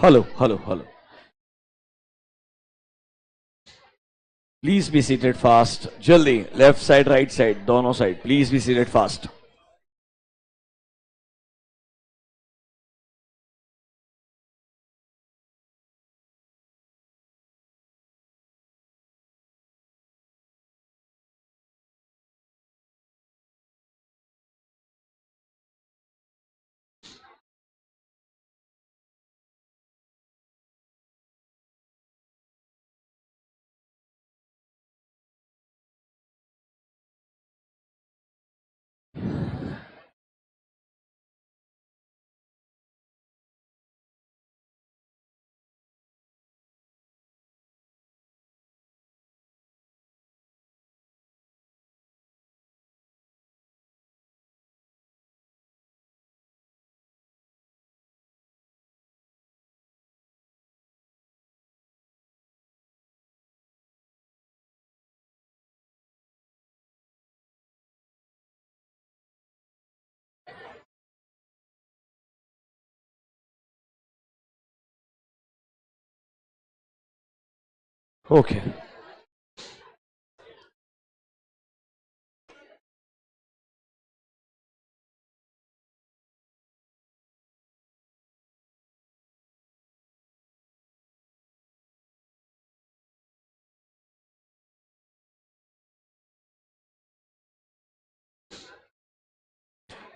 Hello hello hello. Please be seated fast, जल्दी। Left side right side दोनों side, please be seated fast. Okay,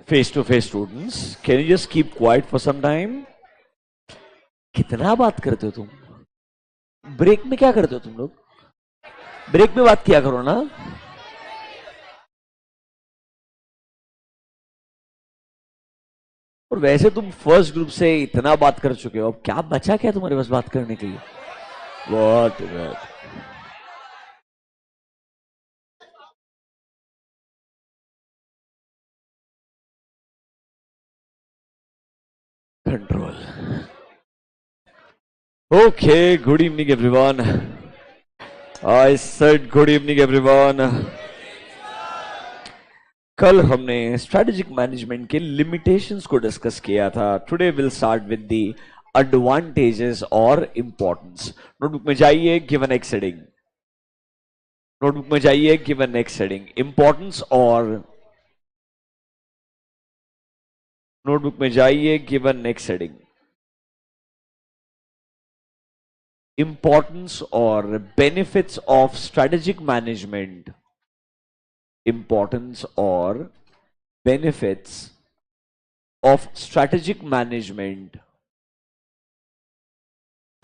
face to face students, can you just keep quiet for some time? कितना बात करते हो तुम? Break में क्या करते हो तुम लोग? ब्रेक में बात किया करो ना। और वैसे तुम फर्स्ट ग्रुप से इतना बात कर चुके हो, अब क्या बचा क्या तुम्हारे पास बात करने के लिए? बहुत control. Okay, good evening everyone. I said good evening everyone. कल हमने स्ट्रेटेजिक मैनेजमेंट के लिमिटेशंस को डिस्कस किया था। Today will start with the advantages और इंपॉर्टेंस। नोटबुक में जाइए, गिवन नेक्स्ट हेडिंग। नोटबुक में जाइए, गिवन नेक्स्ट हेडिंग, इंपॉर्टेंस और नोटबुक में जाइए, गिवन नेक्स्ट हेडिंग, इंपॉर्टेंस और benefits of strategic management. Importance और benefits of strategic management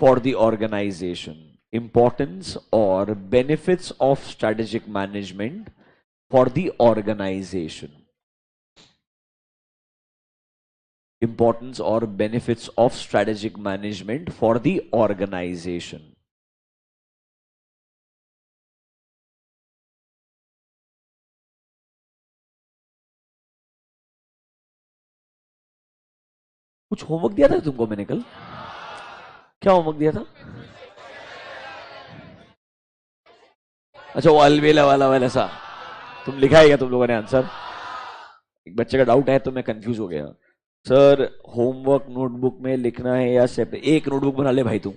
for the organization. Importance or benefits of strategic management for the organization. Importance or benefits of strategic management for the organization. कुछ homework दिया था तुमको मैंने कल? क्या homework दिया था? अच्छा, वो अलवेला वाला वाला सा तुम लिखा है क्या तुम लोगों ने आंसर? एक बच्चे का डाउट है तो मैं कंफ्यूज हो गया। सर, होमवर्क नोटबुक में लिखना है या सेपरेट? एक नोटबुक बना ले भाई तू।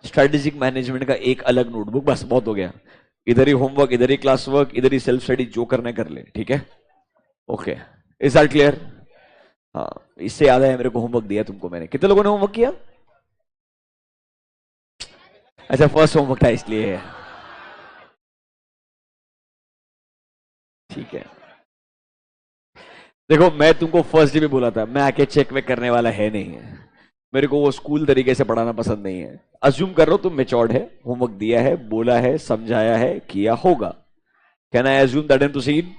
स्ट्रेटेजिक मैनेजमेंट का एक अलग नोटबुक, बस बहुत हो गया। इधर ही होमवर्क, इधर ही क्लास वर्क, इधर ही सेल्फ स्टडी, जो करना है कर ले, ठीक है? Okay, is that clear? हाँ, इससे याद है मेरे को होमवर्क दिया तुमको मैंने। कितने लोगों ने होमवर्क किया? अच्छा, फर्स्ट होमवर्क था इसलिए। ठीक है, देखो मैं तुमको फर्स्ट डे भी बोला था, मैं आके चेक वेक करने वाला है नहीं है। मेरे को वो स्कूल तरीके से पढ़ाना पसंद नहीं है। अज्यूम कर रहा हूं तुम मेच्योर्ड है, होमवर्क दिया है, बोला है, समझाया है, किया होगा। Can I assume that and proceed?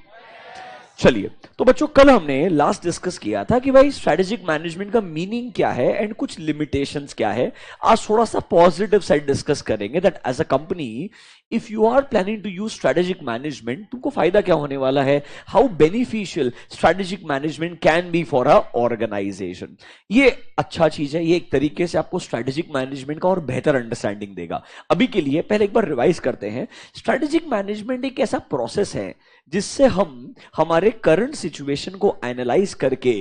चलिए, तो बच्चों कल हमने लास्ट डिस्कस किया था कि भाई स्ट्रेटेजिक मैनेजमेंट का मीनिंग क्या है एंड कुछ लिमिटेशंस क्या है। आज थोड़ा सा पॉजिटिव साइड डिस्कस करेंगे that as a company if you are planning to use strategic management, तुमको फायदा क्या होने वाला है, how beneficial strategic management can be for a organisation. ये अच्छा चीज है, ये एक तरीके से आपको स्ट्रेटेजिक मैनेजमेंट का और बेहतर अंडरस्टैंडिंग देगा। अभी के लिए पहले एक बार रिवाइज करते हैं। स्ट्रेटेजिक मैनेजमेंट एक ऐसा प्रोसेस है जिससे हम हमारे करंट सिचुएशन को एनालाइज करके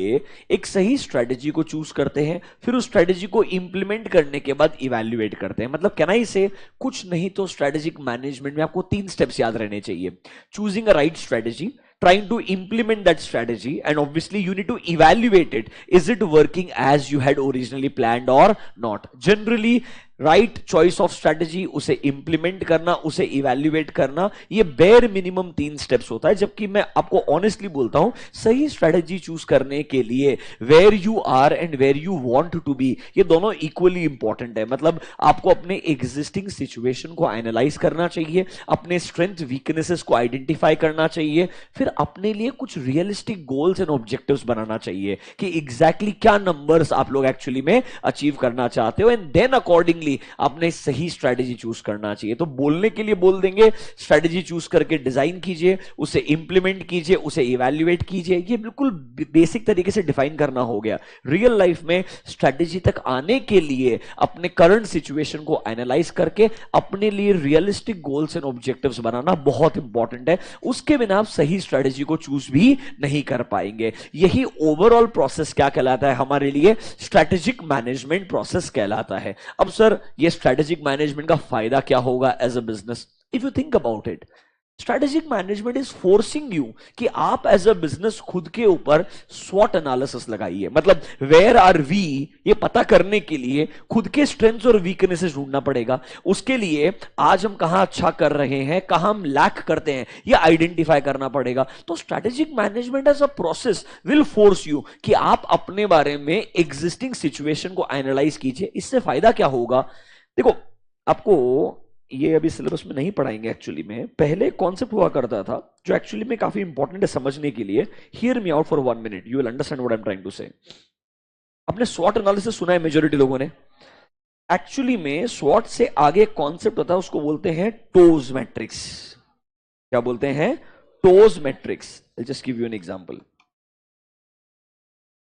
एक सही स्ट्रेटजी को चूज करते हैं, फिर उस स्ट्रेटजी को इंप्लीमेंट करने के बाद इवैल्यूएट करते हैं। मतलब कैन आई से कुछ नहीं तो स्ट्रेटेजिक मैनेजमेंट में आपको 3 स्टेप्स याद रहने चाहिए। Choosing a right strategy, trying to implement that strategy, and obviously you need to evaluate it. Is it working as you had originally planned or not? Generally right choice of strategy, उसे implement करना, उसे evaluate करना, ये bare minimum 3 steps होता है। जबकि मैं आपको ऑनेस्टली बोलता हूं, सही स्ट्रेटेजी चूज करने के लिए where you are and where you want to be, ये दोनों इक्वली इंपॉर्टेंट है। मतलब आपको अपने एग्जिस्टिंग सिचुएशन को एनालाइज करना चाहिए, अपने स्ट्रेंथ वीकनेसेस को आइडेंटिफाई करना चाहिए, फिर अपने लिए कुछ रियलिस्टिक गोल्स एंड ऑब्जेक्टिव्स बनाना चाहिए कि एग्जैक्टली क्या नंबर्स आप लोग एक्चुअली में अचीव करना चाहते हो, एंड देन अकॉर्डिंगली आपने सही स्ट्रेटजी चूज करना चाहिए। तो बोलने के लिए बोल देंगे, स्ट्रेटजी चूज करके डिजाइन कीजिए, उसे इंप्लीमेंट कीजिए, उसे इवैल्यूएट कीजिए, ये बिल्कुल बेसिक तरीके से डिफाइन करना हो गया। रियल लाइफ में स्ट्रेटजी तक आने के लिए अपने करंट सिचुएशन को एनालाइज करके अपने लिए रियलिस्टिक गोल्स एंड ऑब्जेक्टिव्स बनाना बहुत इंपॉर्टेंट है। उसके बिना आप सही स्ट्रेटजी को चूज भी नहीं कर पाएंगे। यही ओवरऑल प्रोसेस क्या कहलाता है हमारे लिए? स्ट्रेटेजिक मैनेजमेंट प्रोसेस कहलाता है। अब सर ये स्ट्रेटेजिक मैनेजमेंट का फायदा क्या होगा as a business? If you think about it, strategic management is forcing you कि आप एज अ बिजनेस खुद के ऊपर स्वॉट एनालिसिस लगाइए। मतलब वेयर आर वी, ये पता करने के लिए खुद के स्ट्रेंथ्स और वीकनेसेस ढूंढना पड़ेगा। उसके लिए आज हम कहां अच्छा कर रहे हैं, कहां हम लैक करते हैं, ये आइडेंटिफाई करना पड़ेगा। तो strategic management as a process will force you कि आप अपने बारे में एग्जिस्टिंग सिचुएशन को एनालाइज कीजिए। इससे फायदा क्या होगा? देखो, आपको ये अभी सिलेबस में नहीं पढ़ाएंगे। एक्चुअली में पहले कॉन्सेप्ट हुआ करता था जो एक्चुअली में काफी इंपॉर्टेंट है समझने के लिए। Hear me out for 1 minute, you will understand what I am trying to say. आपने स्वॉट एनालिसिस सुना है मेजॉरिटी लोगों ने। एक्चुअली में स्वॉट से आगे कॉन्सेप्ट होता है, उसको बोलते हैं टोज मैट्रिक्स। क्या बोलते हैं? Toes matrix. I just give you an example.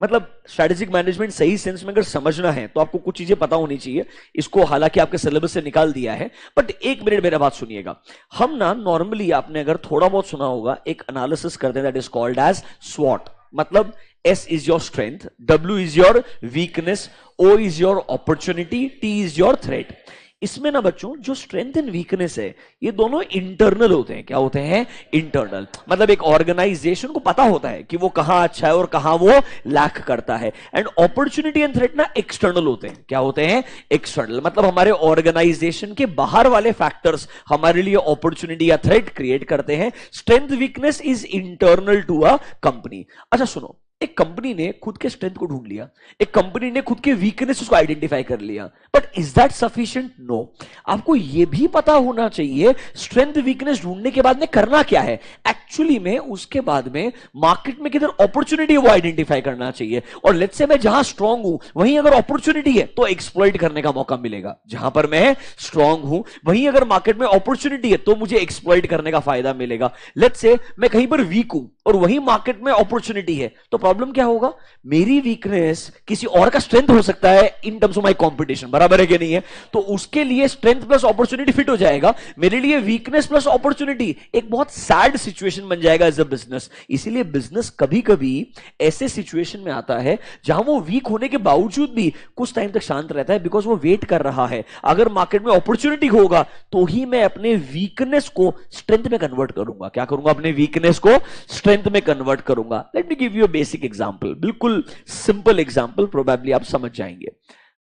मतलब स्ट्रेटेजिक मैनेजमेंट सही सेंस में अगर समझना है तो आपको कुछ चीजें पता होनी चाहिए। इसको हालांकि आपके सिलेबस से निकाल दिया है, बट 1 मिनट मेरा बात सुनिएगा। हम ना नॉर्मली, आपने अगर थोड़ा बहुत सुना होगा, एक एनालिसिस करते हैं दैट इज कॉल्ड एज स्वॉट। मतलब S is your strength, W is your weakness, O is your opportunity, T is your threat. इसमें ना बच्चों, जो स्ट्रेंथ एंड वीकनेस है ये दोनों इंटरनल होते हैं। क्या होते हैं? इंटरनल। मतलब एक ऑर्गेनाइजेशन को पता होता है कि वो कहां अच्छा है और कहां वो लैक करता है। एंड अपॉर्चुनिटी एंड थ्रेट ना एक्सटर्नल होते हैं। क्या होते हैं? एक्सटर्नल। मतलब हमारे ऑर्गेनाइजेशन के बाहर वाले फैक्टर्स हमारे लिए अपॉर्चुनिटी या थ्रेट क्रिएट करते हैं। Strength weakness is internal to a company. अच्छा सुनो, एक कंपनी ने खुद के स्ट्रेंथ को ढूंढ लिया, एक कंपनी ने खुद के वीकनेस को आइडेंटिफाई कर लिया, but is that sufficient? No. आपको यह भी पता होना चाहिए स्ट्रेंथ वीकनेस ढूंढने के बाद में करना क्या है। एक्चुअली में उसके बाद में मार्केट में किधर अपॉर्चुनिटी है वो आइडेंटिफाई करना चाहिए। और लेट्स से मैं जहां स्ट्रांग हूं वहीं अगर अपॉर्चुनिटी है तो एक्सप्लॉइट करने का मौका मिलेगा। जहां पर मैं स्ट्रांग हूं वहीं अगर मार्केट में अपॉर्चुनिटी है तो मुझे एक्सप्लॉइट करने का फायदा मिलेगा। लेट्स से मैं कहीं पर वीक हूं और वहीं मार्केट में अपॉर्चुनिटी है, तो प्रॉब्लम क्या होगा? मेरी वीकनेस किसी और का स्ट्रेंथ हो सकता है in terms of my competition. बराबर है कि नहीं है? तो उसके लिए स्ट्रेंथ प्लस अपॉर्चुनिटी फिट हो जाएगा, मेरे लिए वीकनेस प्लस अपॉर्चुनिटी एक बहुत सैड सिचुएशन बन जाएगा एज अ बिजनेस। इसीलिए बिजनेस कभी कभी ऐसे सिचुएशन में आता है जहां वो वीक होने के बावजूद भी कुछ टाइम तक शांत रहता है, बिकॉज वो वेट कर रहा है अगर मार्केट में अपॉर्चुनिटी होगा तो ही मैं अपने वीकनेस को स्ट्रेंथ में कन्वर्ट करूंगा। क्या करूंगा? अपने वीकनेस को स्ट्रेंथ में कन्वर्ट करूंगा। Let me give you a basic example, बिल्कुल सिंपल एग्जांपल, प्रोबेबली आप समझ जाएंगे।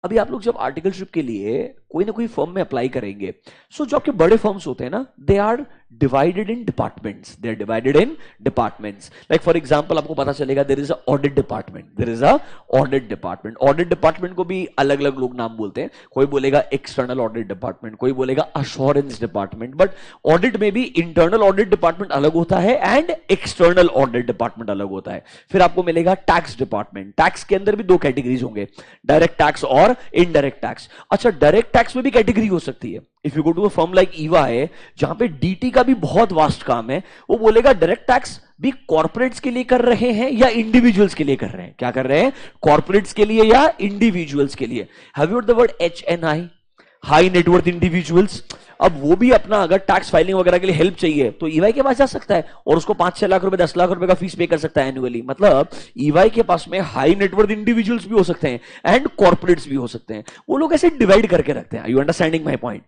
अभी आप लोग जब आर्टिकलशिप के लिए कोई ना कोई फर्म में अप्लाई करेंगे, सो जो आपके बड़े फर्म्स होते हैं ना, they are divided in departments. They are divided in departments. Like for example आपको पता चलेगा there is a audit department, there is a audit department. Audit department को भी अलग अलग लोग नाम बोलते हैं। कोई बोलेगा एक्सटर्नल ऑडिट डिपार्टमेंट, कोई बोलेगा अश्योरेंस डिपार्टमेंट। बट ऑडिट में भी इंटरनल ऑडिट डिपार्टमेंट अलग होता है एंड एक्सटर्नल ऑडिट डिपार्टमेंट अलग होता है। फिर आपको मिलेगा टैक्स डिपार्टमेंट। टैक्स के अंदर भी 2 कैटेगरीज होंगे, डायरेक्ट टैक्स और इनडायरेक्ट टैक्स। अच्छा, डायरेक्ट टैक्स में भी कैटेगरी हो सकती है। If you go to a firm like ईवा है जहां पे डीटी का भी बहुत वास्ट काम है, वो बोलेगा डायरेक्ट टैक्स भी कॉर्पोरेट्स के लिए कर रहे हैं या इंडिविजुअल्स के लिए कर रहे हैं। क्या कर रहे हैं? कॉर्पोरेट्स के लिए या इंडिविजुअल्स के लिए। Have you heard the word HNI, high net worth individuals? अब वो भी अपना अगर टैक्स फाइलिंग वगैरह के लिए हेल्प चाहिए तो ईवाई के पास जा सकता है और उसको 5-6 लाख रुपए 10 लाख रुपए का फीस पे कर सकता है एनुअली। मतलब ईवाई के पास में हाई नेटवर्थ इंडिविजुअल्स भी हो सकते हैं एंड कॉर्पोरेट्स भी हो सकते हैं, वो लोग ऐसे डिवाइड करके रखते हैं। You understanding my point?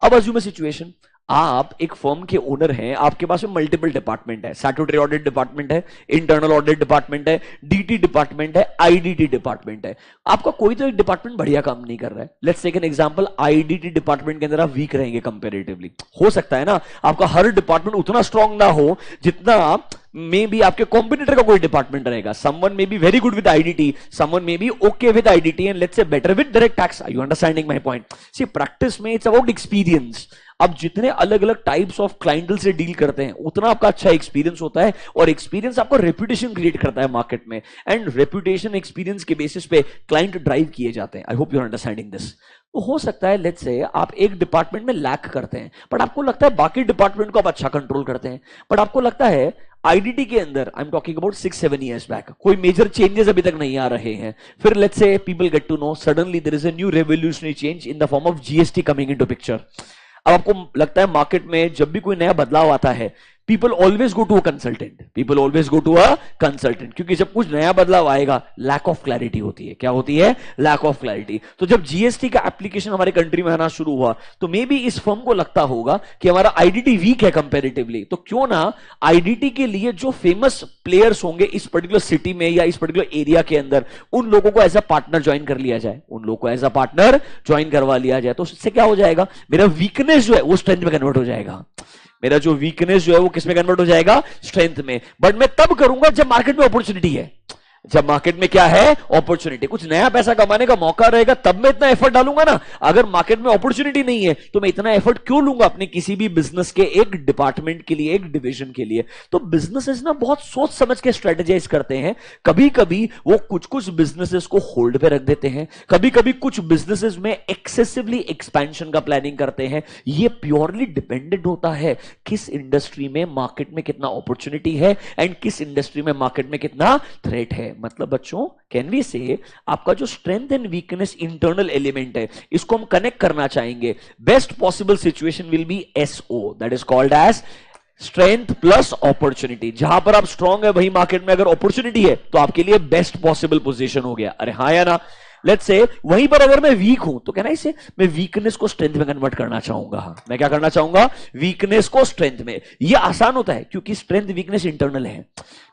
अब अज्यूम अ सिचुएशन, आप एक फर्म के ओनर हैं, आपके पास में मल्टीपल डिपार्टमेंट है, स्टैट्यूटरी ऑडिट डिपार्टमेंट है, इंटरनल ऑडिट डिपार्टमेंट है, डीटी डिपार्टमेंट है, आईडीटी डिपार्टमेंट है। आपका कोई तो एक डिपार्टमेंट बढ़िया काम नहीं कर रहा है। Let's take an example, IDT department के अंदर आप वीक रहेंगे कंपैरेटिवली। हो सकता है ना आपका हर डिपार्टमेंट उतना स्ट्रांग ना हो जितना मे बी आपके कॉम्पिटिटर का कोई डिपार्टमेंट रहेगा। Someone may be very good with IDT, someone may be okay with IDT and let's say better with direct tax. Are you understanding my point? See practice में it's about experience. अब जितने अलग अलग types of clientele से deal करते हैं उतना आपका अच्छा एक्सपीरियंस होता है और एक्सपीरियंस आपको रेपुटेशन क्रिएट करता है मार्केट में, एंड रेपुटेशन एक्सपीरियंस के बेसिस पे क्लाइंट ड्राइव किए जाते हैं। I hope you are understanding this. तो हो सकता है लेट्स से आप एक डिपार्टमेंट में लैक करते हैं बट आपको लगता है बाकी डिपार्टमेंट को आप अच्छा कंट्रोल करते हैं, बट आपको लगता है आईडीटी के अंदर, I am talking about 6-7 years back, कोई मेजर चेंजेस अभी तक नहीं आ रहे हैं। फिर let's say people get to know suddenly there is a new revolutionary change in the form of GST coming into picture. अब आपको लगता है मार्केट में जब भी कोई नया बदलाव आता है people always go to a consultant, people always go to a consultant, क्योंकि जब कुछ नया बदलाव आएगा लैक ऑफ क्लैरिटी होती है। क्या होती है? Lack of clarity. तो जब जीएसटी का एप्लीकेशन हमारे कंट्री में आना शुरू हुआ तो मे बी इस फर्म को लगता होगा कि हमारा आईडीटी वीक है कंपैरेटिवली, तो क्यों ना आईडीटी के लिए जो फेमस प्लेयर्स होंगे इस पर्टिकुलर सिटी में या इस पर्टिकुलर एरिया के अंदर उन लोगों को एज अ पार्टनर ज्वाइन कर लिया जाए, उन लोगों को एज अ पार्टनर ज्वाइन करवा लिया जाए। तो उससे क्या हो जाएगा, मेरा वीकनेस जो है वो स्ट्रेंथ में कन्वर्ट हो जाएगा। मेरा जो वीकनेस जो है वो किस में कन्वर्ट हो जाएगा? स्ट्रेंथ में। बट मैं तब करूंगा जब मार्केट में अपॉर्चुनिटी है, जब मार्केट में क्या है? अपॉर्चुनिटी, कुछ नया पैसा कमाने का मौका रहेगा तब मैं इतना एफर्ट डालूंगा ना। अगर मार्केट में अपॉर्चुनिटी नहीं है तो मैं इतना एफर्ट क्यों लूंगा अपने किसी भी बिजनेस के एक डिपार्टमेंट के लिए, एक डिवीजन के लिए? तो बिजनेसेस ना बहुत सोच समझ के स्ट्रेटेजाइज करते हैं। कभी कभी वो कुछ कुछ बिजनेसेस को होल्ड पे रख देते हैं, कभी कभी कुछ बिजनेसेस में एक्सेसिवली एक्सपेंशन का प्लानिंग करते हैं। ये प्योरली डिपेंडेंट होता है किस इंडस्ट्री में मार्केट में कितना अपॉर्चुनिटी है एंड किस इंडस्ट्री में मार्केट में कितना थ्रेट है। मतलब बच्चों कैन वी से आपका जो strength and weakness internal element है इसको हम कनेक्ट करना चाहेंगे। Best possible situation will be SO, that is called as strength plus opportunity. जहां पर आप स्ट्रांग है वही मार्केट में अगर अपॉर्चुनिटी है तो आपके लिए बेस्ट पॉसिबल पोजीशन हो गया। अरे हाँ या ना? लेट्स से वहीं पर अगर मैं वीक हूं तो कहना इसे मैं वीकनेस को स्ट्रेंथ में कन्वर्ट करना चाहूंगा। मैं क्या करना चाहूंगा? वीकनेस को स्ट्रेंथ में। यह आसान होता है क्योंकि स्ट्रेंथ वीकनेस इंटरनल है,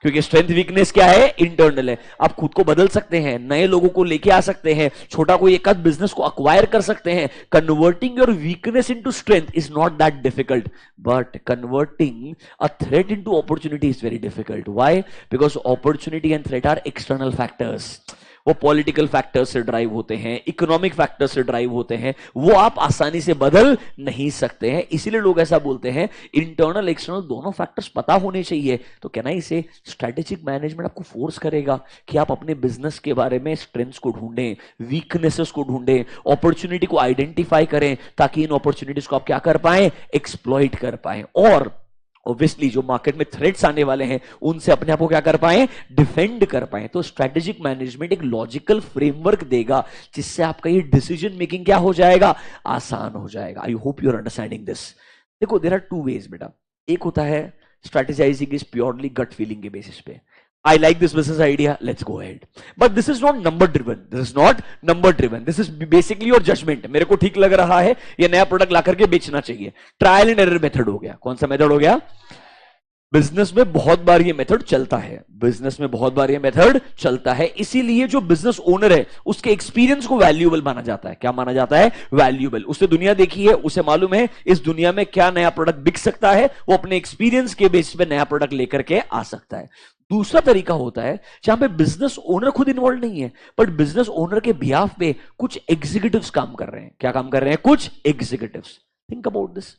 क्योंकि स्ट्रेंथ वीकनेस क्या है? इंटरनल है। आप खुद को बदल सकते हैं, नए लोगों को लेके आ सकते हैं, छोटा कोई एक आध बिजनेस को अक्वायर कर सकते हैं। Converting your weakness into strength is not that difficult, but converting a threat into opportunity is very difficult. Why? Because opportunity and threat are external factors. वो पॉलिटिकल फैक्टर से ड्राइव होते हैं, economic factor से drive होते हैं, वो आप आसानी से बदल नहीं सकते हैं। इसीलिए लोग ऐसा बोलते हैं इंटरनल एक्सटर्नल दोनों फैक्टर्स पता होने चाहिए। तो कहना इसे स्ट्रेटेजिक मैनेजमेंट आपको फोर्स करेगा कि आप अपने बिजनेस के बारे में स्ट्रेंथ्स को ढूंढें, वीकनेसेस को ढूंढें, अपॉर्चुनिटी को आइडेंटिफाई करें ताकि इन अपॉर्चुनिटीज को आप क्या कर पाए? एक्सप्लॉइट कर पाए। और ऑब्वियसली जो मार्केट में थ्रेट्स आने वाले हैं उनसे अपने आप को क्या कर पाए? डिफेंड कर पाए। तो स्ट्रेटेजिक मैनेजमेंट एक लॉजिकल फ्रेमवर्क देगा जिससे आपका ये डिसीजन मेकिंग क्या हो जाएगा? आसान हो जाएगा। I hope you are understanding this. देखो देयर आर टू वेज बेटा। एक होता है strategizing is purely gut feeling के बेसिस पे, I like this business idea, let's go ahead. But this is not number driven. This is not number driven. This is basically your judgment. मेरे को ठीक लग रहा है ये नया प्रोडक्ट ला करके बेचना चाहिए। ट्रायल एंड एरर मेथड हो गया। कौन सा मेथड हो गया? बिजनेस में बहुत बार ये मेथड चलता है, बिजनेस में बहुत बार ये मेथड चलता है। इसीलिए जो बिजनेस ओनर है उसके एक्सपीरियंस को वैल्यूएबल माना जाता है। क्या माना जाता है? वैल्यूएबल। उसने दुनिया देखी है, उसे मालूम है इस दुनिया में क्या नया प्रोडक्ट बिक सकता है, वो अपने एक्सपीरियंस के बेसिस पे नया प्रोडक्ट लेकर के आ सकता है। दूसरा तरीका होता है जहां पे बिजनेस ओनर खुद इन्वॉल्व नहीं है बट बिजनेस ओनर के बिहाफ पे कुछ एग्जीक्यूटिव्स काम कर रहे हैं। क्या काम कर रहे हैं? कुछ एग्जीक्यूटिव्स। Think about this.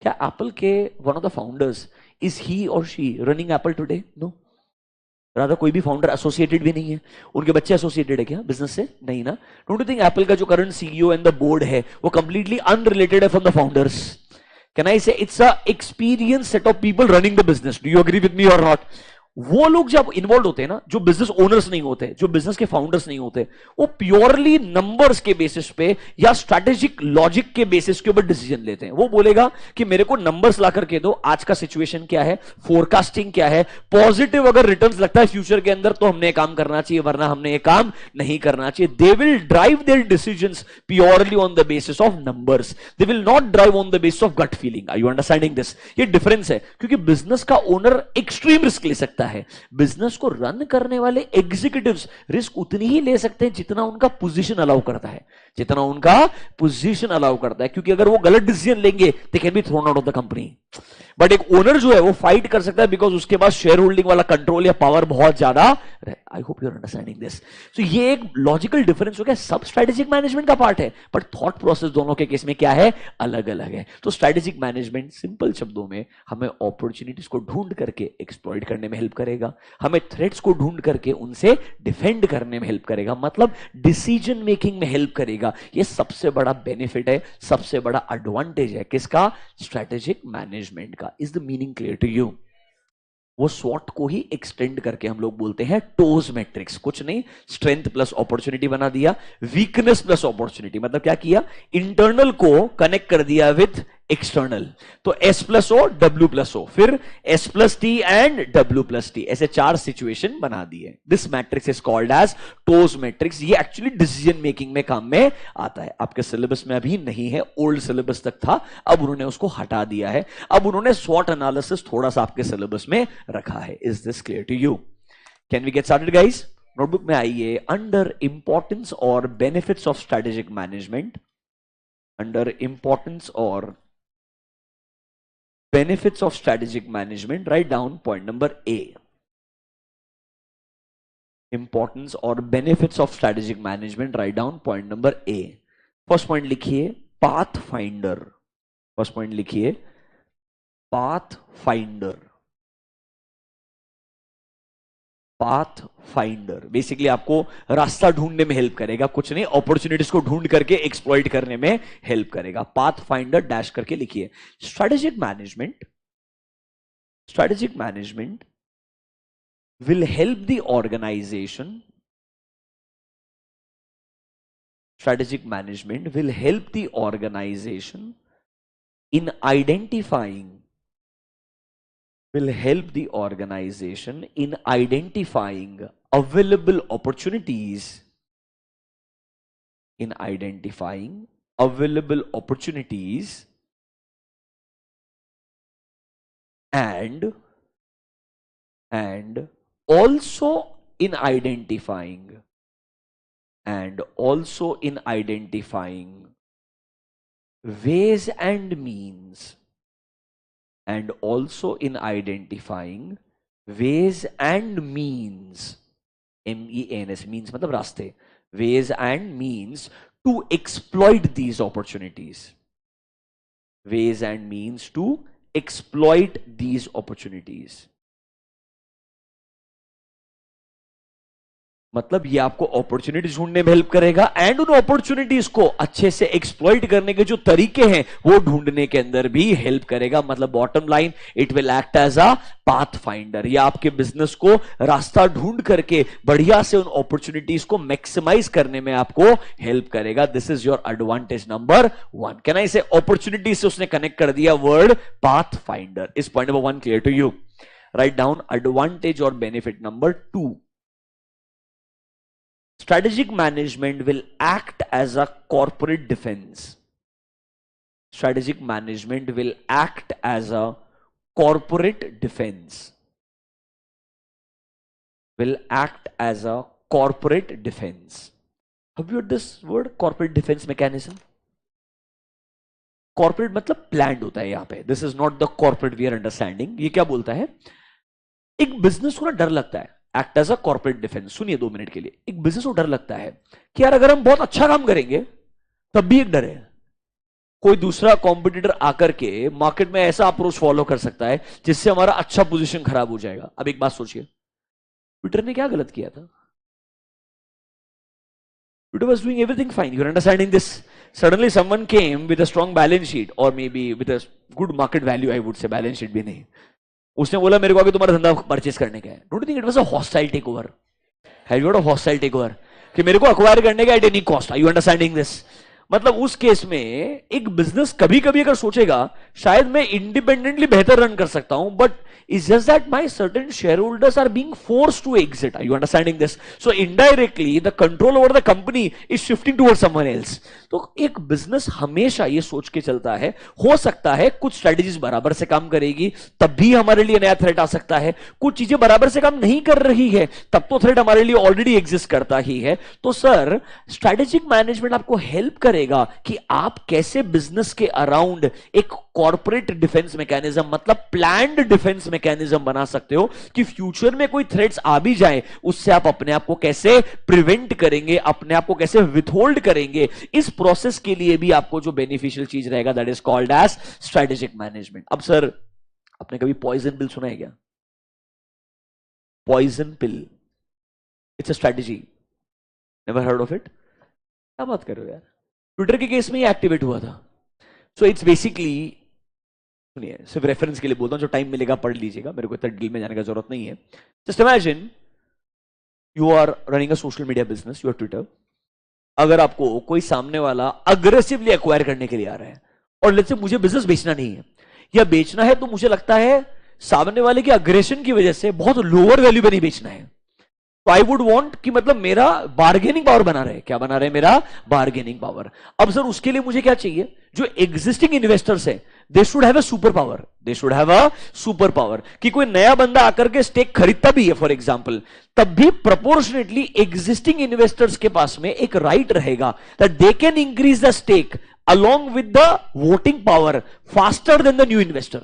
क्या एप्पल के one of the founders is he और she running Apple today? No. Radha कोई भी फाउंडर एसोसिएटेड भी नहीं है। उनके बच्चे एसोसिएटेड है क्या बिजनेस से? नहीं ना। डोंट यू थिंक एप्पल का जो current CEO and the board है वो कंप्लीटली अनरिलेटेड है from the founders? Can I say it's a experienced set of people running the business? Do you agree with me or not? वो लोग जब involve होते हैं ना, जो बिजनेस ओनर्स नहीं होते, जो बिजनेस के फाउंडर्स नहीं होते, वो प्योरली नंबर्स के बेसिस पे या स्ट्रैटेजिक लॉजिक के बेसिस के ऊपर डिसीजन लेते हैं। वो बोलेगा कि मेरे को नंबर्स ला करके दो, आज का सिचुएशन क्या है, फोरकास्टिंग क्या है, पॉजिटिव अगर रिटर्न्स लगता है फ्यूचर के अंदर तो हमने ये काम करना चाहिए, वरना हमने ये काम नहीं करना चाहिए। They will drive their decisions purely on the basis of numbers, they will not drive on the basis of gut feeling. Are you understanding this? ये डिफरेंस है, क्योंकि बिजनेस का ओनर एक्सट्रीम रिस्क ले सकता है, बिजनेस को run करने वाले एग्जीक्यूटिव्स रिस्क उतनी ही ले सकते हैं जितना उनका पोजीशन अलाउ करता है, जितना उनका पोजीशन अलाउ करता है, क्योंकि अगर वो गलत डिसीजन लेंगे they can be thrown out of the company. But एक ओनर जो है वो फाइट कर सकता है, बिकॉज उसके पास शेयर होल्डिंग वाला कंट्रोल या पावर बहुत ज्यादा। I hope you are understanding this. So ये एक लॉजिकल डिफरेंस हो गया, सब स्ट्रेटेजिक मैनेजमेंट का पार्ट है, बट थॉट प्रोसेस दोनों के केस में क्या है, अलग अलग है। तो स्ट्रेटेजिक मैनेजमेंट सिंपल शब्दों में हमें अपॉर्चुनिटीज को ढूंढ करके एक्सप्लॉइट करने में हेल्प करेगा, हमें थ्रेट्स को ढूंढ करके उनसे डिफेंड करने में हेल्प करेगा, मतलब डिसीजन मेकिंग में हेल्प करेगा। ये सबसे बड़ा बेनिफिट है, सबसे बड़ा एडवांटेज है किसका, स्ट्रेटेजिक मैनेजमेंट का। Is the meaning clear to you? वो स्वॉट को ही एक्सटेंड करके हम लोग बोलते हैं टोज मैट्रिक्स। कुछ नहीं, स्ट्रेंथ प्लस अपॉर्चुनिटी बना दिया, वीकनेस प्लस अपॉर्चुनिटी, मतलब क्या किया, इंटरनल को कनेक्ट कर दिया विथ एक्सटर्नल। तो S plus O W plus O, फिर S plus T and W plus T, ऐसे चार सिचुएशन बना दिए। This matrix is called as TOWS matrix. ये एक्चुअली डिसीजन मेकिंग में काम में आता है। आपके सिलेबस में अभी नहीं है, ओल्ड सिलेबस तक था, अब उन्होंने उसको हटा दिया है, अब उन्होंने स्वॉट एनालिसिस थोड़ा सा आपके सिलेबस में रखा है। Is this clear to you? Can we get started guys? Notebook में आइए, अंडर इंपॉर्टेंस और benefits of strategic management, under importance और benefits of strategic management, write down point number A. Importance or benefits of strategic management, write down point number A. First point लिखिए pathfinder. First point लिखिए pathfinder. Pathfinder basically आपको रास्ता ढूंढने में help करेगा, कुछ नहीं, अपॉर्चुनिटीज को ढूंढ करके एक्सप्लॉइट करने में हेल्प करेगा। पाथफाइंडर डैश करके लिखिए। Strategic management, strategic management will help the organization, strategic management will help the organization in identifying, will help the organization in identifying available opportunities, in identifying available opportunities and also in identifying ways and means, and also in identifying ways and means, MEANS, means मतलब रास्ते, ways and means to exploit these opportunities, ways and means to exploit these opportunities। मतलब ये आपको opportunities ढूंढने में help करेगा and उन opportunities को अच्छे से एक्सप्लॉइट करने के जो तरीके हैं वो ढूंढने के अंदर भी हेल्प करेगा। मतलब bottom line, it will act as a path finder. ये आपके बिजनेस को रास्ता ढूंढ करके बढ़िया से उन अपॉर्चुनिटीज को मैक्सिमाइज करने में आपको हेल्प करेगा। This is your advantage number 1। Can I say opportunity से उसने कनेक्ट कर दिया वर्ड पाथ फाइंडर। इस point number 1 clear to you? Write down advantage और benefit number 2। Strategic management will act as a corporate defense. Strategic management will act as a corporate defense. Will act as a corporate defense. Have you heard this word? Corporate defense mechanism. Corporate मतलब planned होता है यहाँ पे. This is not the corporate we are understanding. ये क्या बोलता है? एक बिजनेस को ना डर लगता है, act as a corporate defence. सुनिए 2 मिनट के लिए। एक बिजनेस को डर लगता है कि यार अगर हम बहुत अच्छा काम करेंगे तब भी एक डर है, कोई दूसरा कॉम्पिटिटर आकर के मार्केट में ऐसा अप्रोच फॉलो कर सकता है जिससे हमारा अच्छा पोजीशन खराब हो जाएगा। अब एक बात सोचिए, ट्विटर ने क्या गलत किया था? Twitter was doing everything fine. You're understanding this? Suddenly someone came with a strong balance sheet or maybe with a good market value, I would say, balance sheet भी नहीं, उसने बोला मेरे को आगे तुम्हारा धंधा परचेस करने का है। Don't think it was a hostile takeover? Have you got a hostile takeover कि मेरे को अक्वायर करने का at any cost? Are you understanding this? मतलब उस केस में एक बिजनेस कभी कभी अगर सोचेगा शायद मैं इंडिपेंडेंटली बेहतर रन कर सकता हूं, but it's just that my certain shareholders are being forced to exit. Are you understanding this? So indirectly the control over the company is shifting towards someone else. तो एक बिजनेस हमेशा ये सोच के चलता है, हो सकता है कुछ स्ट्रेटेजीज बराबर से काम करेगी तब भी हमारे लिए नया थ्रेट आ सकता है, कुछ चीजें बराबर से काम नहीं कर रही है तब तो थ्रेट हमारे लिए ऑलरेडी एग्जिस्ट करता ही है। तो सर स्ट्रेटेजिक मैनेजमेंट आपको हेल्प करेगा कि आप कैसे बिजनेस के अराउंड एक कॉर्पोरेट डिफेंस मैकेनिज्म, मतलब प्लान्ड डिफेंस मैकेनिज्म बना सकते हो कि फ्यूचर में कोई थ्रेट्स आ भी जाए उससे आप अपने आप को कैसे प्रिवेंट करेंगे, अपने आप को कैसे विथहोल्ड करेंगे। इस प्रोसेस के लिए भी आपको जो बेनिफिशियल चीज रहेगा that is called as strategic management. अब सर आपने कभी पॉइजन पिल सुना है क्या? Poison pill, it's a strategy, never heard of it? क्या बात कर रहे हो यार, ट्विटर के केस में ये एक्टिवेट हुआ था। सो इट्स बेसिकली, सुनिए सिर्फ रेफरेंस के लिए बोलता हूं, जो टाइम मिलेगा पढ़ लीजिएगा, मेरे को इतना डिटेल में जाने की जरूरत नहीं है। Just imagine you are running a social media business, your Twitter. अगर आपको कोई सामने वाला अग्रेसिवली एक्वायर करने के लिए आ रहा है और लेट्स से मुझे बिजनेस बेचना नहीं है या बेचना है तो मुझे लगता है सामने वाले के अग्रेशन की वजह से बहुत लोअर वैल्यू पे नहीं बेचना है, तो आई वुड वॉन्ट कि मतलब मेरा बार्गेनिंग पावर बना रहे। क्या बना रहे? मेरा बार्गेनिंग पावर। अब सर उसके लिए मुझे क्या चाहिए? जो एग्जिस्टिंग इन्वेस्टर्स है they should have a super power, they should have a super power कि कोई नया बंदा आकर के स्टेक खरीदता भी है फॉर एग्जांपल, तब भी प्रोपोर्शनेटली एग्जिस्टिंग इन्वेस्टर्स के पास में एक राइट रहेगा that they can increase the stake along with the voting power faster than the new investor।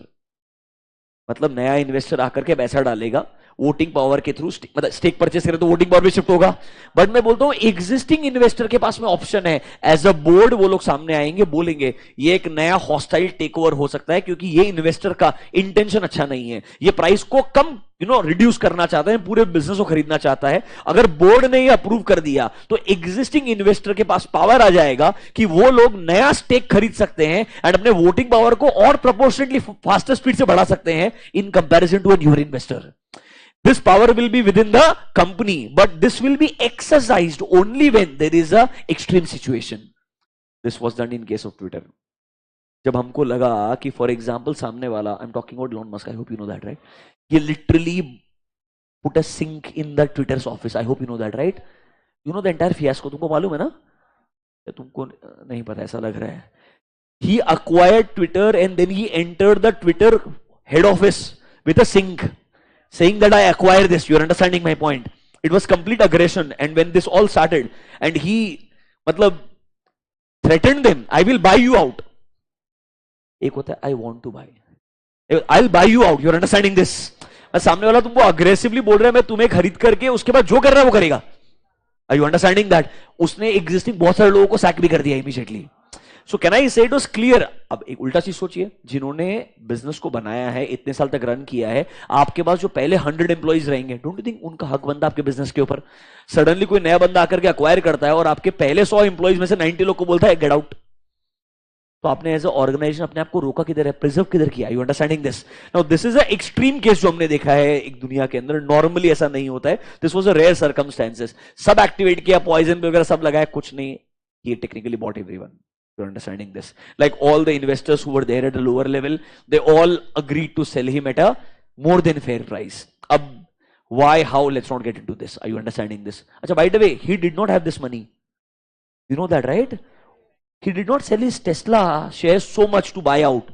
मतलब नया इन्वेस्टर आकर के पैसा डालेगा वोटिंग पावर के थ्रू, मतलब स्टेक परचेस करे तो वोटिंग पावर भी शिफ्ट होगा, बट मैं बोलता हूं एग्जिस्टिंग इन्वेस्टर के पास में ऑप्शन है, एज अ बोर्ड वो लोग सामने आएंगे बोलेंगे ये एक नया हॉस्टाइल टेक ओवर हो सकता है क्योंकि ये इन्वेस्टर का इंटेंशन अच्छा नहीं है, ये प्राइस को कम रिड्यूस करना चाहता है, पूरे बिजनेस को खरीदना चाहता है। अगर बोर्ड ने ये अप्रूव कर दिया तो एग्जिस्टिंग इन्वेस्टर के पास पावर आ जाएगा कि वो लोग नया स्टेक खरीद सकते हैं एंड अपने वोटिंग पावर को और प्रोपोर्शनेटली फास्टर स्पीड से बढ़ा सकते हैं in comparison to a new investor. This power will be within the company, but this will be exercised only when there is a extreme situation. This was done in case of Twitter. जब हमको लगा कि for example सामने वाला, I am talking about Elon Musk, I hope you know that right, ये literally put a sink in the Twitter's office, I hope you know that right, you know the entire fiasco, तुमको मालूम है ना? तुमको नहीं पता ऐसा लग रहा है। He acquired Twitter and then he entered the Twitter head office with a sink, saying that I acquired this. You're understanding my point? It was complete aggression. And when this all started, and he, मतलब, threatened them, I will buy you out. एक होता है I want to buy, I'll buy you out. You're understanding this? सामने वाला तुमको aggressively बोल रहा है मैं तुम्हें खरीद करके उसके बाद जो कर रहा है वो करेगा। Are you understanding that? उसने एग्जिस्टिंग बहुत सारे लोगों को सैक भी कर दिया इमीडिएटली। सो कैन आई से इट वाज क्लियर? अब एक उल्टा चीज सोचिए, जिन्होंने बिजनेस को बनाया है, इतने साल तक रन किया है, आपके पास जो पहले 100 एम्प्लॉइज रहेंगे, डोंट यू थिंक उनका हक बनता आपके बिजनेस के ऊपर? सडनली कोई नया बंदा आकर के अक्वायर करता है और आपके पहले 100 एम्प्लॉइज में से 90 लोग को बोलता है गेट आउट, तो आपने एज अ ऑर्गेनाइजेशन अपने आप को रोका किधर है, प्रिजर्व किधर किया? You understanding this? Now this is a extreme case जो हमने देखा है एक दुनिया के अंदर, नॉर्मली ऐसा नहीं होता है, this was a rare circumstances. सब एक्टिवेट किया, पॉइजन वगैरह सब लगाया, कुछ नहीं, he technically bought everyone. You're understanding this? Like all the investors who were there at a lower level, they all agreed to sell him at a more than fair price. Why, how? Let's not get into this. Are you understanding this? Achha, by the way, he did not have this money. You know that, right? He did not sell his Tesla shares so much to buy out.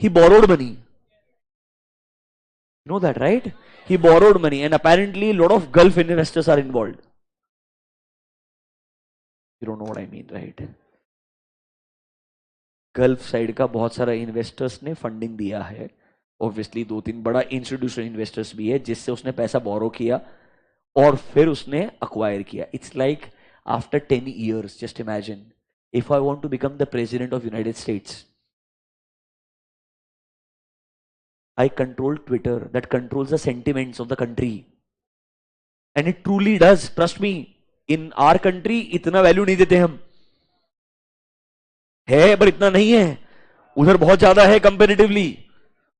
He borrowed money. You know that, right? He borrowed money, and apparently a lot of Gulf investors are involved. You don't know what I mean, right? Gulf side का बहुत सारा investors ने funding दिया है, obviously 2-3 बड़ा institutional investors भी है जिससे उसने पैसा बोरो किया और फिर उसने अक्वायर किया। It's like after 10 years, just imagine if I want to become the president of United States, I control Twitter that controls the sentiments of the country, and it truly does, trust me. In our country इतना value नहीं देते हम, है पर इतना नहीं है, उधर बहुत ज्यादा है कंपेरेटिवली।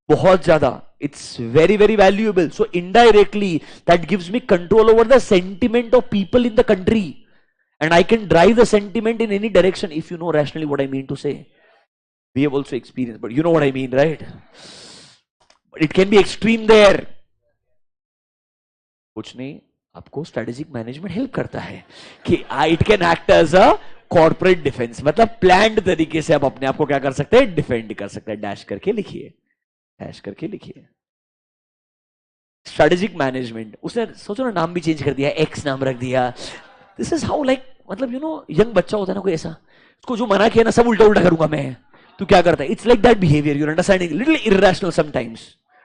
बहुत ज्यादा. It's very very valuable. So indirectly that gives me control over the sentiment of people in the country, and I can drive the sentiment in any direction, if you know rationally what I mean to say. We have also experienced, but you know what I mean, right? But it can be extreme there. कुछ नहीं, आपको strategic management help करता है कि it can act as a corporate defence. मतलब planned तरीके से आप अपने आप को क्या कर सकते हैं, डिफेंड कर सकते हैं. डैश करके लिखिए, डैश करके लिखिए. स्ट्रेटेजिक मैनेजमेंट, उसने सोचो ना नाम भी चेंज कर दिया, एक्स नाम रख दिया. दिस इज हाउ, लाइक मतलब यू नो यंग बच्चा होता है ना कोई ऐसा, उसको जो मना किया ना सब उल्टा उल्टा करूंगा मैं, तो क्या करता है. It's like that behaviour, your understanding, little irrational sometimes.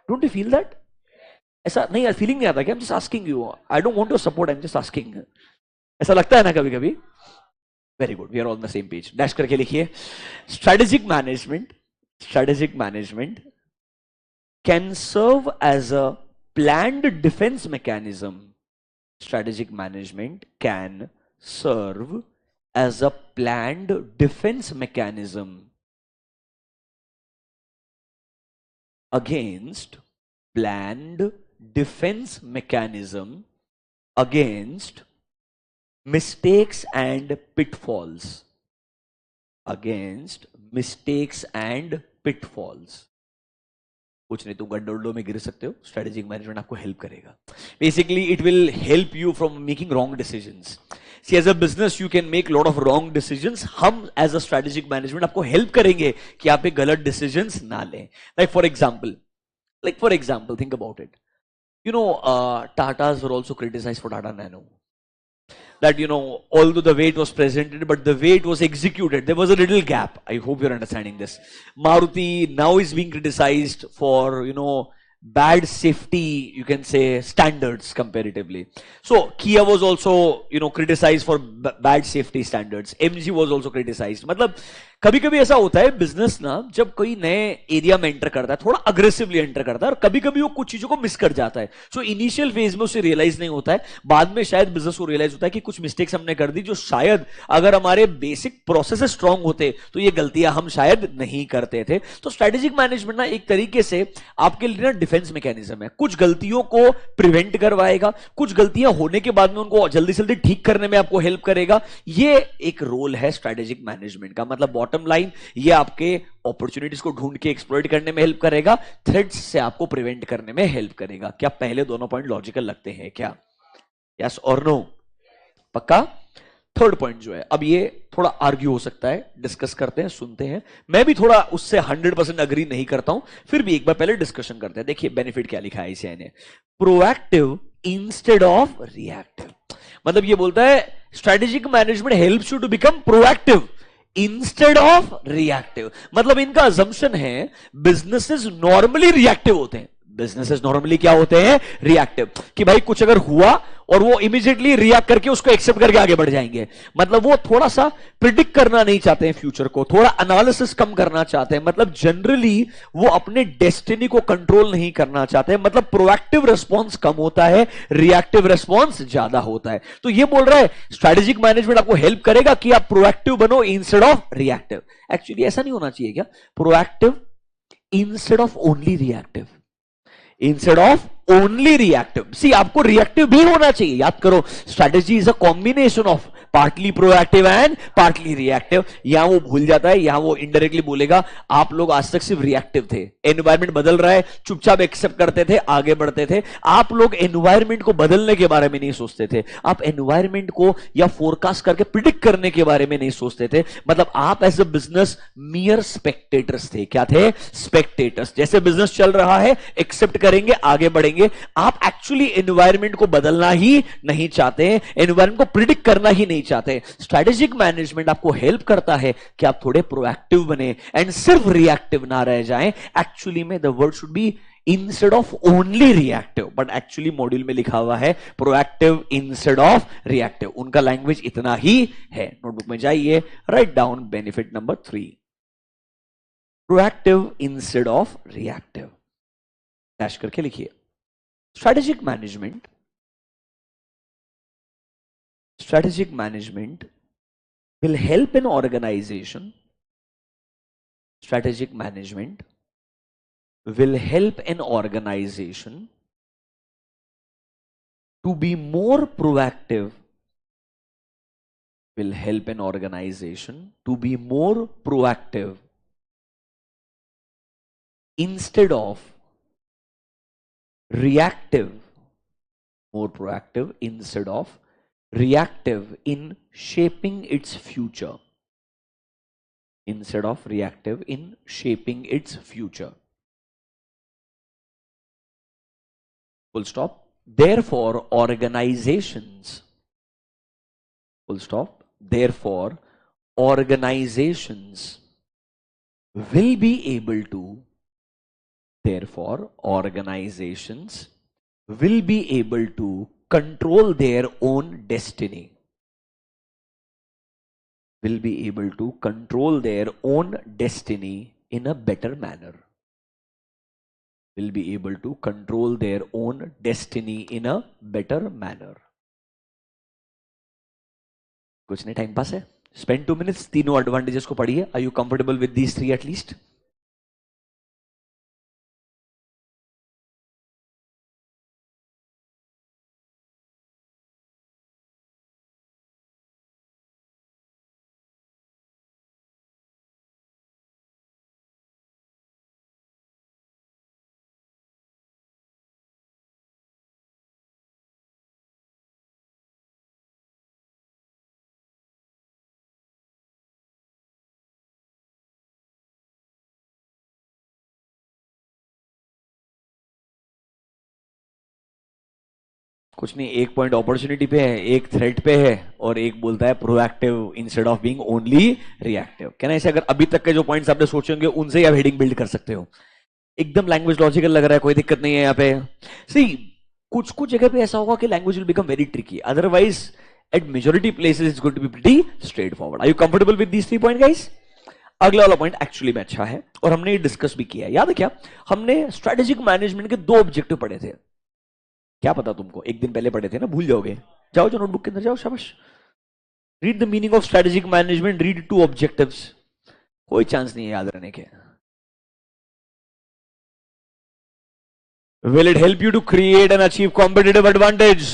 Don't you feel that? ऐसा नहीं यार, फीलिंग नहीं आता क्या? I am just asking you, I don't want to support, I am just asking. ऐसा लगता है ना कभी कभी? Very good, we are on the same page. Dash करके लिखिए. Strategic management, strategic management can serve as a planned defense mechanism. Strategic management can serve as a planned defense mechanism against planned defense mechanism against mistakes and pitfalls. Against mistakes and pitfalls. कुछ नहीं, तुम गड्ढों में गिर सकते हो, strategic management आपको help करेगा. Basically it will help you from making wrong decisions. See as a business you can make lot of wrong decisions. हम एज अ स्ट्रेटेजिक मैनेजमेंट आपको हेल्प करेंगे कि आप एक गलत डिसीजंस ना लें. Like for example think about it. You know Tatas were also criticise for Tata Nano. That, you know, although the way it was presented, but the way it was executed, there was a little gap. I hope you're understanding this. Maruti now is being criticized for, you know, bad safety, you can say, standards comparatively. So Kia was also, you know, criticized for bad safety standards. MG was also criticized. मतलब कभी कभी ऐसा होता है business ना, जब कोई नए एरिया में एंटर करता है, थोड़ा अग्रेसिवली एंटर करता है, और कभी कभी वो कुछ चीजों को मिस कर जाता है. सो इनिशियल फेज में उसे रियलाइज नहीं होता है, बाद में शायद बिजनेस को रियलाइज होता है कि कुछ मिस्टेक्स हमने कर दी, जो शायद अगर हमारे बेसिक प्रोसेस स्ट्रांग होते तो ये गलतियां हम शायद नहीं करते थे. तो स्ट्रेटेजिक मैनेजमेंट ना एक तरीके से आपके लिए ना डिफेंस मैकेनिज्म है. कुछ गलतियों को प्रिवेंट करवाएगा, कुछ गलतियां होने के बाद में उनको जल्दी जल्दी ठीक करने में आपको हेल्प करेगा. ये एक रोल है स्ट्रेटेजिक मैनेजमेंट का. मतलब बॉटम लाइन, ये आपके अपॉर्चुनिटीज को ढूंढ के एक्सप्लॉइट करने में हेल्प करेगा, थ्रेट्स से आपको प्रिवेंट करने में हेल्प करेगा. क्या पहले दोनों पॉइंट लॉजिकल लगते हैं क्या? यस और नो? पक्का? थर्ड पॉइंट जो है, अब ये थोड़ा आर्ग्यू हो सकता है, डिस्कस करते हैं, सुनते हैं. मैं भी थोड़ा उससे 100% अग्री नहीं करता हूं, फिर भी एक बार पहले डिस्कशन करते हैं. देखिए बेनिफिट क्या लिखा है इसे ने, प्रोएक्टिव इंस्टेड ऑफ रिएक्टिव. मतलब ये बोलता है strategic management helps you to become proactive instead of reactive. मतलब इनका अजम्पशन है बिजनेसेस नॉर्मली रिएक्टिव होते हैं. बिजनेसेस नॉर्मली क्या होते हैं? रिएक्टिव. कि भाई कुछ अगर हुआ और वो इमीडिएटली रिएक्ट करके उसको एक्सेप्ट करके आगे बढ़ जाएंगे. मतलब वो थोड़ा सा प्रिडिक्ट करना नहीं चाहते हैं फ्यूचर को, थोड़ा एनालिसिस कम करना चाहते हैं. मतलब जनरली वो अपने डेस्टिनी को कंट्रोल नहीं करना चाहते हैं. मतलब प्रोएक्टिव रिस्पॉन्स कम होता है, रिएक्टिव रिस्पॉन्स ज्यादा होता है. तो ये बोल रहा है स्ट्रेटेजिक मैनेजमेंट आपको हेल्प करेगा कि आप प्रोएक्टिव बनो इंस्टेड ऑफ रिएक्टिव. एक्चुअली ऐसा नहीं होना चाहिए क्या? Proactive instead of only reactive, instead of only reactive. See आपको रिएक्टिव भी होना चाहिए. याद करो, strategy is a combination of partly proactive and partly reactive. यहां वो भूल जाता है, यहां वो इनडायरेक्टली बोलेगा आप लोग आज तक सिर्फ रिएक्टिव थे, एनवायरमेंट बदल रहा है, चुपचाप एक्सेप्ट करते थे, आगे बढ़ते थे. आप लोग एनवायरमेंट को बदलने के बारे में नहीं सोचते थे, आप एनवायरमेंट को या फोरकास्ट करके प्रिडिक्ट करने के बारे में नहीं सोचते थे. मतलब आप as a business mere spectators थे. क्या थे? स्पेक्टेटर्स. जैसे बिजनेस चल रहा है एक्सेप्ट करेंगे, आगे बढ़ेंगे. आप एक्चुअली एनवायरमेंट को बदलना ही नहीं चाहते, एनवायरमेंट को प्रिडिक्ट करना ही नहीं चाहते. स्ट्रेटेजिक मैनेजमेंट आपको हेल्प करता है कि आप थोड़े प्रोएक्टिव बने एंड सिर्फ रिएक्टिव ना रह जाएं. एक्चुअली में the word should be instead of only reactive, but actually module में लिखा हुआ है प्रोएक्टिव इंस्टेड ऑफ रिएक्टिव. उनका लैंग्वेज इतना ही है. नोटबुक में जाइए, write down benefit number 3, proactive instead of reactive. Dash करके लिखिए. Strategic management will help an organization. Strategic management will help an organization to be more proactive, will help an organization to be more proactive instead of reactive, more proactive instead of reactive in shaping its future. Instead of reactive in shaping its future. Full stop. Therefore, organizations, full stop. Therefore, organizations will be able to, therefore, organizations will be able to control their own destiny. Will be able to control their own destiny in a better manner. Will be able to control their own destiny in a better manner. कुछ नहीं, time pass है. Spend 2 minutes, तीनों advantages को पढ़िए. Are you comfortable with these 3 at least? कुछ नहीं, एक point opportunity पे है, एक थ्रेट पे है, और एक बोलता है proactive instead of being only reactive. कहना ऐसे, अगर अभी तक के जो पॉइंट्स आपने सोचे होंगे उनसे ही आप हेडिंग बिल्ड कर सकते हो. एकदम लैंग्वेज लॉजिकल लग रहा है, कोई दिक्कत नहीं है यहाँ पे. सी, कुछ कुछ जगह पे ऐसा होगा कि language will become very tricky, otherwise at majority places it's going to be pretty straightforward. Are you comfortable with these 3 point guys? अगला वाला पॉइंट एक्चुअली में अच्छा है और हमने ये डिस्कस भी किया है. याद है क्या? हमने स्ट्रेटेजिक मैनेजमेंट के 2 ऑब्जेक्टिव पढ़े थे. क्या पता तुमको? एक दिन पहले पढ़े थे ना, भूल जाओगे. जाओ जो नोटबुक के अंदर जाओ, शाबाश. Read the meaning of strategic management, read 2 objectives. कोई चांस नहीं है याद रहने के. Will it help you to create and achieve competitive advantage?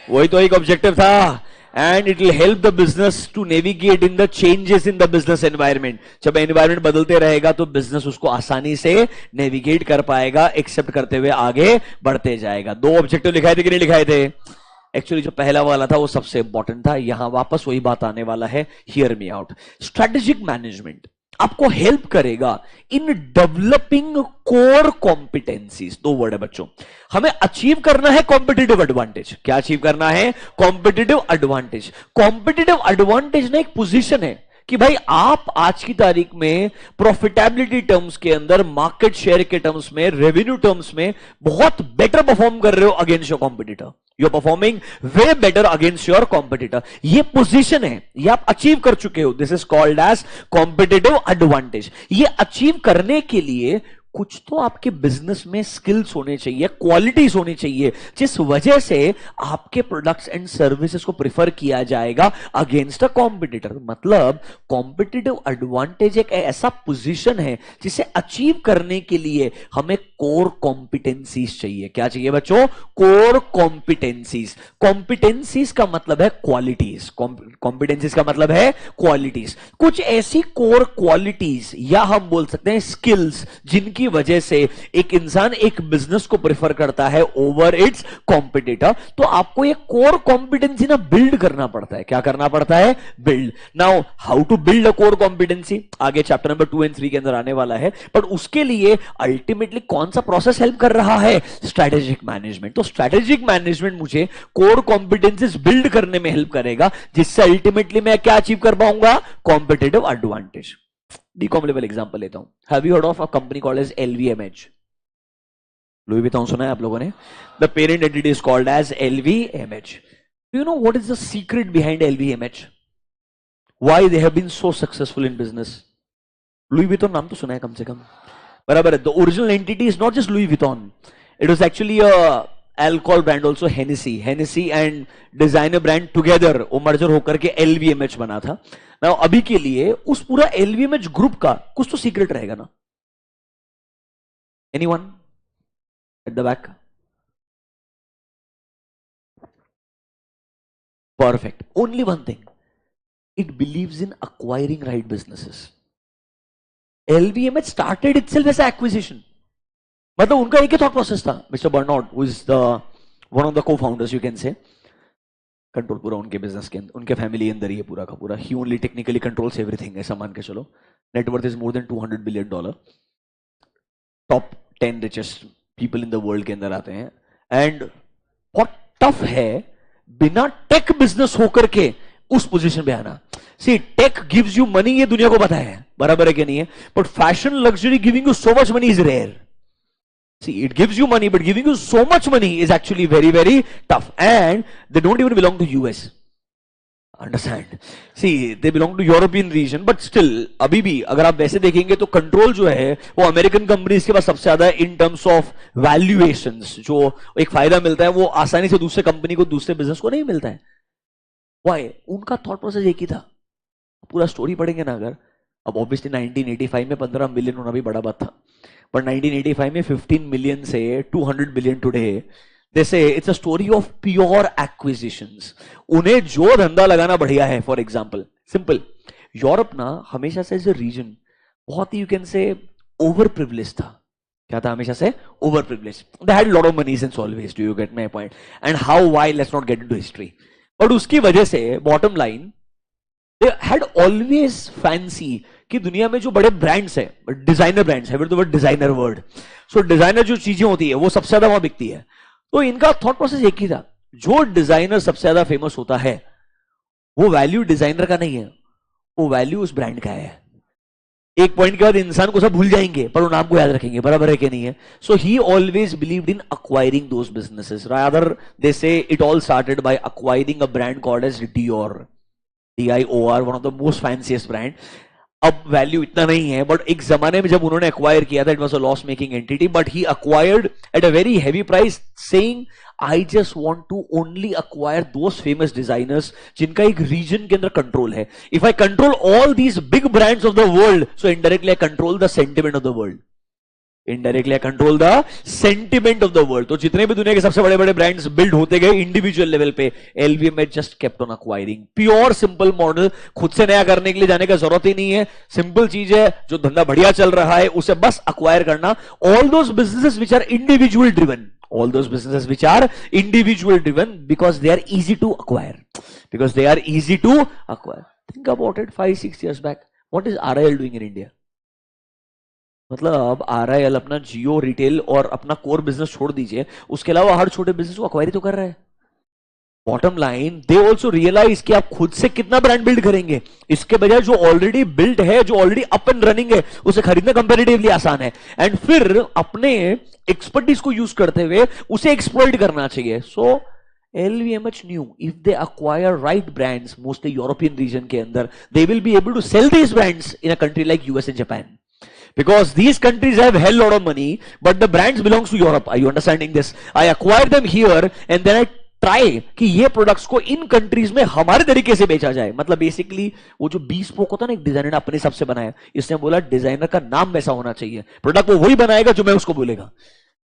वही तो एक ऑब्जेक्टिव था. And it will help the business to navigate in the changes in the business environment. जब एनवायरमेंट बदलते रहेगा तो बिजनेस उसको आसानी से नेविगेट कर पाएगा, एक्सेप्ट करते हुए आगे बढ़ते जाएगा. 2 ऑब्जेक्टिव लिखाए थे कि नहीं लिखाए थे? एक्चुअली जो पहला वाला था वो सबसे इंपॉर्टेंट था. यहां वापस वही बात आने वाला है. Here me out. Strategic management आपको हेल्प करेगा इन डेवलपिंग कोर कॉम्पिटेंसीज. 2 वर्ड है बच्चों. हमें अचीव करना है कॉम्पिटिटिव एडवांटेज. क्या अचीव करना है? Competitive advantage. कॉम्पिटिटिव एडवांटेज ना एक पोजीशन है कि भाई आप आज की तारीख में प्रॉफिटेबिलिटी टर्म्स के अंदर, मार्केट शेयर के टर्म्स में, रेवेन्यू टर्म्स में बहुत बेटर परफॉर्म कर रहे हो against your competitor. You are performing way better against your competitor. ये पोजीशन है, ये आप अचीव कर चुके हो. This is called as competitive advantage. ये अचीव करने के लिए कुछ तो आपके बिजनेस में स्किल्स होने चाहिए, क्वालिटीज होनी चाहिए, जिस वजह से आपके प्रोडक्ट्स एंड सर्विसेज को प्रिफर किया जाएगा अगेंस्ट अ कॉम्पिटिटर. मतलब कॉम्पिटिटिव एडवांटेज एक ऐसा पोजीशन है जिसे अचीव करने के लिए हमें कोर कॉम्पिटेंसीज चाहिए. क्या चाहिए बच्चों? Core competencies. कॉम्पिटेंसीज का मतलब है क्वालिटीज. कॉम्पिटेंसीज का मतलब है क्वालिटीज. कुछ ऐसी कोर क्वालिटीज या हम बोल सकते हैं स्किल्स जिनकी वजह से एक इंसान एक बिजनेस को प्रेफर करता है ओवर इट्स कॉम्पिटिटर. तो आपको ये कोर कॉम्पिटेंसी ना बिल्ड करना पड़ता है. क्या करना पड़ता है? Build. Now how to build a core competency आगे चैप्टर नंबर 2 और 3 के अंदर आने वाला है. बट उसके लिए अल्टीमेटली कौन सा प्रोसेस हेल्प कर रहा है? Strategic management. तो स्ट्रेटेजिक मैनेजमेंट मुझे कोर कॉम्पिटेंसीज बिल्ड करने में हेल्प करेगा, जिससे अल्टीमेटली मैं क्या अचीव कर पाऊंगा? Competitive advantage. BCom level example लेता हूं. Have you heard of a company called as LVMH? Louis Vuitton सुना है आप लोगों ने? The parent entity is called as LVMH. Do you know what is the secret behind LVMH? Why they have been so successful in business? Louis Vuitton नाम तो सुना है कम से कम, बराबर है. The original entity is not just Louis Vuitton. It was actually a alcohol brand also. Hennessy and designer brand together वो मर्जर होकर के LVMH बना था. ना अभी के लिए उस पूरा LVMH ग्रुप का कुछ तो सीक्रेट रहेगा ना. Anyone at the back? Perfect. Only one thing. It believes in acquiring right businesses. LVMH started itself as an acquisition. मतलब उनका एक ही थॉट प्रोसेस था. Mister Bernard who is the one of the cofounders you can say, control पूरा उनके business के अंदर, उनके फैमिली के अंदर ही है पूरा का पूरा. ही ओनली टेक्निकली कंट्रोल्स एवरीथिंग, ऐसा मान के चलो. Net worth is more than $200 billion. Top 10 richest people in the world के अंदर आते हैं. एंड बहुत टफ है बिना टेक बिजनेस होकर के उस पोजीशन पे आना. सी टेक गिव्स यू मनी, ये दुनिया को पता है, बराबर है कि नहीं है? But fashion luxury giving you so much money is rare. See, it gives you money, but giving you so much money is actually very, very tough. And they don't even belong to US. Understand? See, they belong to European region, but still, अभी भी अगर आप वैसे देखेंगे तो control जो है वो अमेरिकन कंपनीज के पास सबसे ज्यादा है इन टर्म्स ऑफ वैल्यूएशंस. जो एक फायदा मिलता है वो आसानी से दूसरे कंपनी को, दूसरे बिजनेस को नहीं मिलता है. वाई? उनका थॉट प्रोसेस एक ही था. पूरा स्टोरी पढ़ेंगे ना अगर, अब ऑब्वियसली 1985 में 15 मिलियन होना भी बड़ा बात था, पर 1985 में 15 मिलियन से 200 बिलियन टुडे, दे से it's a story of pure acquisitions. उन्हें जो धंधा लगाना बढ़िया है. फॉर एग्जांपल सिंपल, यूरोप ना हमेशा से एज अ रीजन बहुत ही you can say over privilege था. क्या था? हमेशा से over privilege. They had lot of money since always. Do you get my point? And how, why, let's not get into history. But उसकी वजह से bottom line, they had always fancy कि दुनिया में जो बड़े ब्रांड्स है, डिजाइनर ब्रांड्स है, word designer word, so designer जो चीजें होती है वो सबसे ज्यादा वहां बिकती है. तो इनका थॉट प्रोसेस एक ही था. जो डिजाइनर सबसे ज्यादा फेमस होता है वो वैल्यू डिजाइनर का नहीं है, वो वैल्यू उस ब्रांड का है. एक पॉइंट के बाद इंसान को सब भूल जाएंगे पर वो नाम को याद रखेंगे, बराबर है कि नहीं है? So he always believed in acquiring those businesses. Rather they say it all started by acquiring a brand called as Dior, DIOR, one of the most fanciest brand. अब वैल्यू इतना नहीं है, बट एक जमाने में जब उन्होंने एक्वायर किया था, it was a loss making entity, but he acquired at a very heavy price, saying I just want to only acquire those famous designers जिनका एक रीजन के अंदर कंट्रोल है. If I control all these big brands of the world, so indirectly I control the sentiment of the world. Indirectly I control the sentiment of the world. तो जितने भी दुनिया के सबसे बड़े बड़े ब्रांड्स बिल्ड होते गए इंडिविजुअल लेवल पे, LVMH just kept on acquiring. Pure simple model, खुद से नया करने के लिए जाने का जरूरत ही नहीं है. सिंपल चीज है, जो धंधा बढ़िया चल रहा है उसे बस अक्वायर करना. All those businesses which are individual driven, all those businesses which are individual driven, because they are easy to acquire, because they are easy to acquire. Think about it, 5-6 years back, what is RIL doing in India? मतलब अब RIL अपना जियो retail और अपना core business छोड़ दीजिए, उसके अलावा हर छोटे बिजनेस को अक्वायरी तो कर रहा है. Bottom line, they also realise कि आप खुद से कितना ब्रांड बिल्ड करेंगे, इसके बजाय जो ऑलरेडी बिल्ड है, जो ऑलरेडी अप एंड रनिंग है, उसे खरीदना कंपेरेटिवली आसान है. एंड फिर अपने एक्सपर्टीज को यूज करते हुए उसे एक्सप्लॉइट करना चाहिए. सो LVMH knew if they acquire right brands, mostly European region के अंदर, they will be able to sell these brands in a country like US and Japan. Because these countries have hell lot of money, but the brands belongs to Europe. Are you understanding this? I acquire them here and then I try कि ये products को इन countries में हमारे तरीके से बेचा जाए. मतलब बेसिकली वो जो bespoke होता है ना, एक डिजाइनर ने अपने हिसाब से बनाया, इसने बोला डिजाइनर का नाम वैसा होना चाहिए, प्रोडक्ट वो वही बनाएगा जो मैं उसको बोलेगा.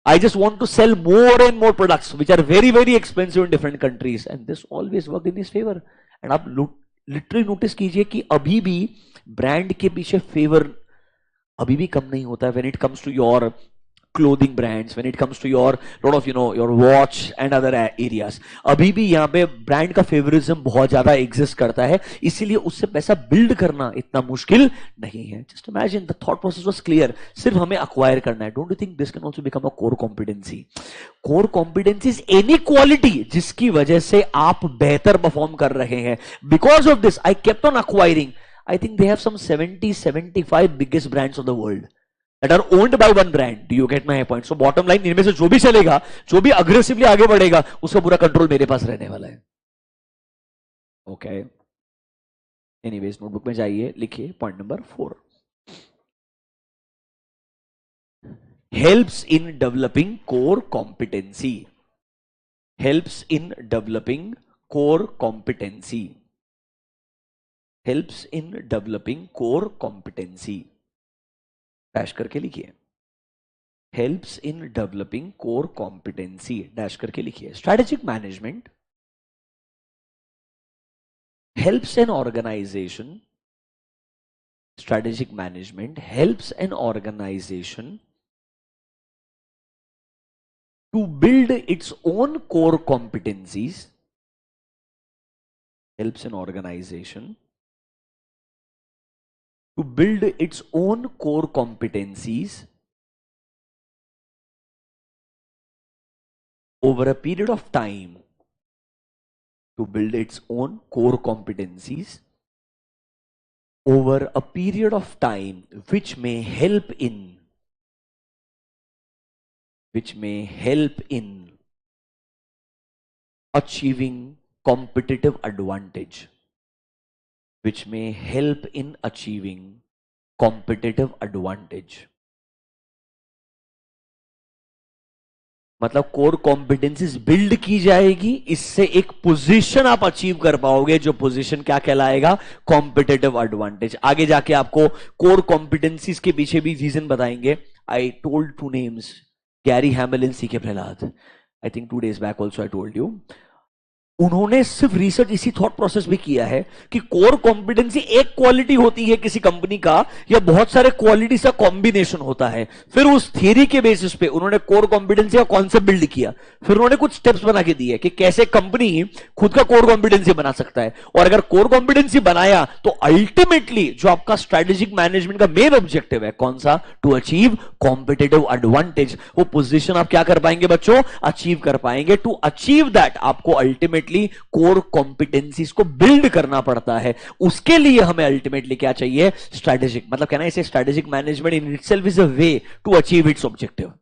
I just want to sell more and more products which are very, very expensive in different countries, and this always worked in his favor. And आप लिटरली नोटिस कीजिए कि अभी भी ब्रांड के पीछे फेवर अभी भी कम नहीं होता है. when it comes to your clothing brands, when it comes to your lot of your watch and other areas, अभी भी यहाँ पे ब्रांड का फेवरिज्म बहुत ज्यादा एग्जिस्ट करता है. इसीलिए उससे पैसा बिल्ड करना इतना मुश्किल नहीं है. Just imagine the thought process was clear, सिर्फ हमें अक्वायर करना है. Don't you think this can also become a core competency? Core competency is any quality जिसकी वजह से आप बेहतर परफॉर्म कर रहे हैं. Because of this I kept on acquiring. I think they have some 70-75 biggest brands of the world that are owned by one brand. Do you get my point? So bottom line, इनमें से जो भी चलेगा, जो भी aggressively आगे बढ़ेगा, उसका पूरा कंट्रोल मेरे पास रहने वाला है. ओके, एनीवेज नोटबुक में जाइए, लिखिए point number 4. Helps in developing core competency. Helps in developing core competency. helps in developing core competency. Dash करके लिखिए. Helps in developing core competency, dash करके लिखिए। Strategic management helps an organisation, strategic management helps an organization to build its own core competencies, helps an organization to build its own core competencies over a period of time, to build its own core competencies over a period of time, which may help in achieving competitive advantage, which may help in achieving competitive advantage। मतलब core competencies build की जाएगी, इससे एक position आप achieve कर पाओगे, जो position क्या कहलाएगा, कॉम्पिटेटिव एडवांटेज। आगे जाके आपको कोर कॉम्पिटेंसीज के पीछे भी रीजन बताएंगे। I told two names, Gary Hamel and CK Prahalad, I think 2 days back also I told you. उन्होंने सिर्फ रिसर्च इसी थॉट प्रोसेस भी किया है कि कोर कॉम्पिटेंसी एक क्वालिटी होती है किसी कंपनी का, या बहुत सारे क्वालिटी का कॉम्बिनेशन होता है। फिर उस थ्योरी के बेसिस पे उन्होंने कोर कॉम्पिटेंसी का कॉन्सेप्ट बिल्ड किया। फिर उन्होंने कुछ स्टेप्स बना के दिए कि कैसे कंपनी खुद का कोर कॉम्पिटेंसी बना सकता है। और अगर कोर कॉम्पिटेंसी बनाया तो अल्टीमेटली जो आपका स्ट्रेटेजिक मैनेजमेंट का मेन ऑब्जेक्टिव है, कौन सा, टू अचीव कॉम्पिटेटिव एडवांटेज, वो पोजीशन आप क्या कर पाएंगे बच्चों, अचीव कर पाएंगे। टू अचीव दैट आपको अल्टीमेटली कोर कॉम्पिटेंसीज को बिल्ड करना पड़ता है। उसके लिए हमें अल्टीमेटली क्या चाहिए, स्ट्रेटेजिक, मतलब कहना इसे strategic management in itself is a way to achieve its objective.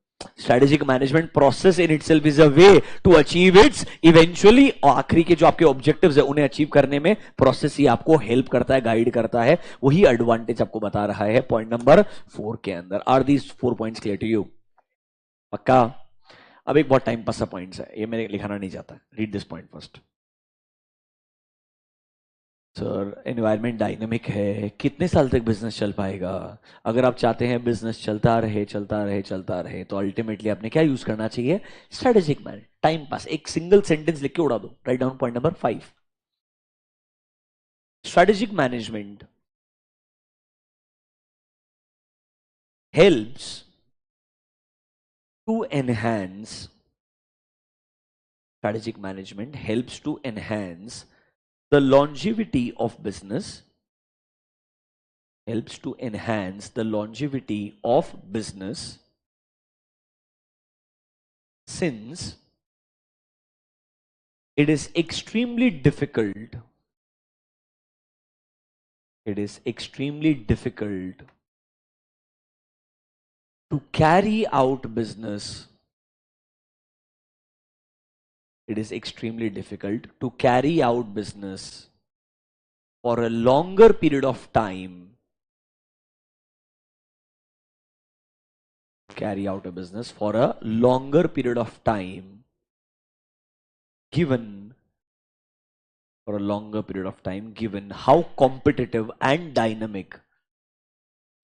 Strategic management process in itself is a way to achieve its eventually, आखिरी के जो आपके ऑब्जेक्टिव्स है उन्हें अचीव करने में प्रोसेस ही आपको हेल्प करता है, गाइड करता है। वही एडवांटेज आपको बता रहा है पॉइंट नंबर 4 के अंदर। Are these 4 points clear to you? पक्का? अब एक बहुत टाइम पास का पॉइंट्स है, ये मैंने लिखाना नहीं चाहता। Read this point first. Sir environment dynamic है, कितने साल तक बिजनेस चल पाएगा? अगर आप चाहते हैं बिजनेस चलता रहे चलता रहे चलता रहे, तो अल्टीमेटली आपने क्या यूज करना चाहिए, स्ट्रेटेजिक मैनेजमेंट। टाइम पास एक सिंगल सेंटेंस लिख के उड़ा दो। Write down point number 5। Strategic management helps to enhance, strategic management helps to enhance the longevity of business, helps to enhance the longevity of business, since it is extremely difficult, it is extremely difficult to carry out business, it is extremely difficult to carry out business for a longer period of time, carry out a business for a longer period of time, given for a longer period of time, given how competitive and dynamic,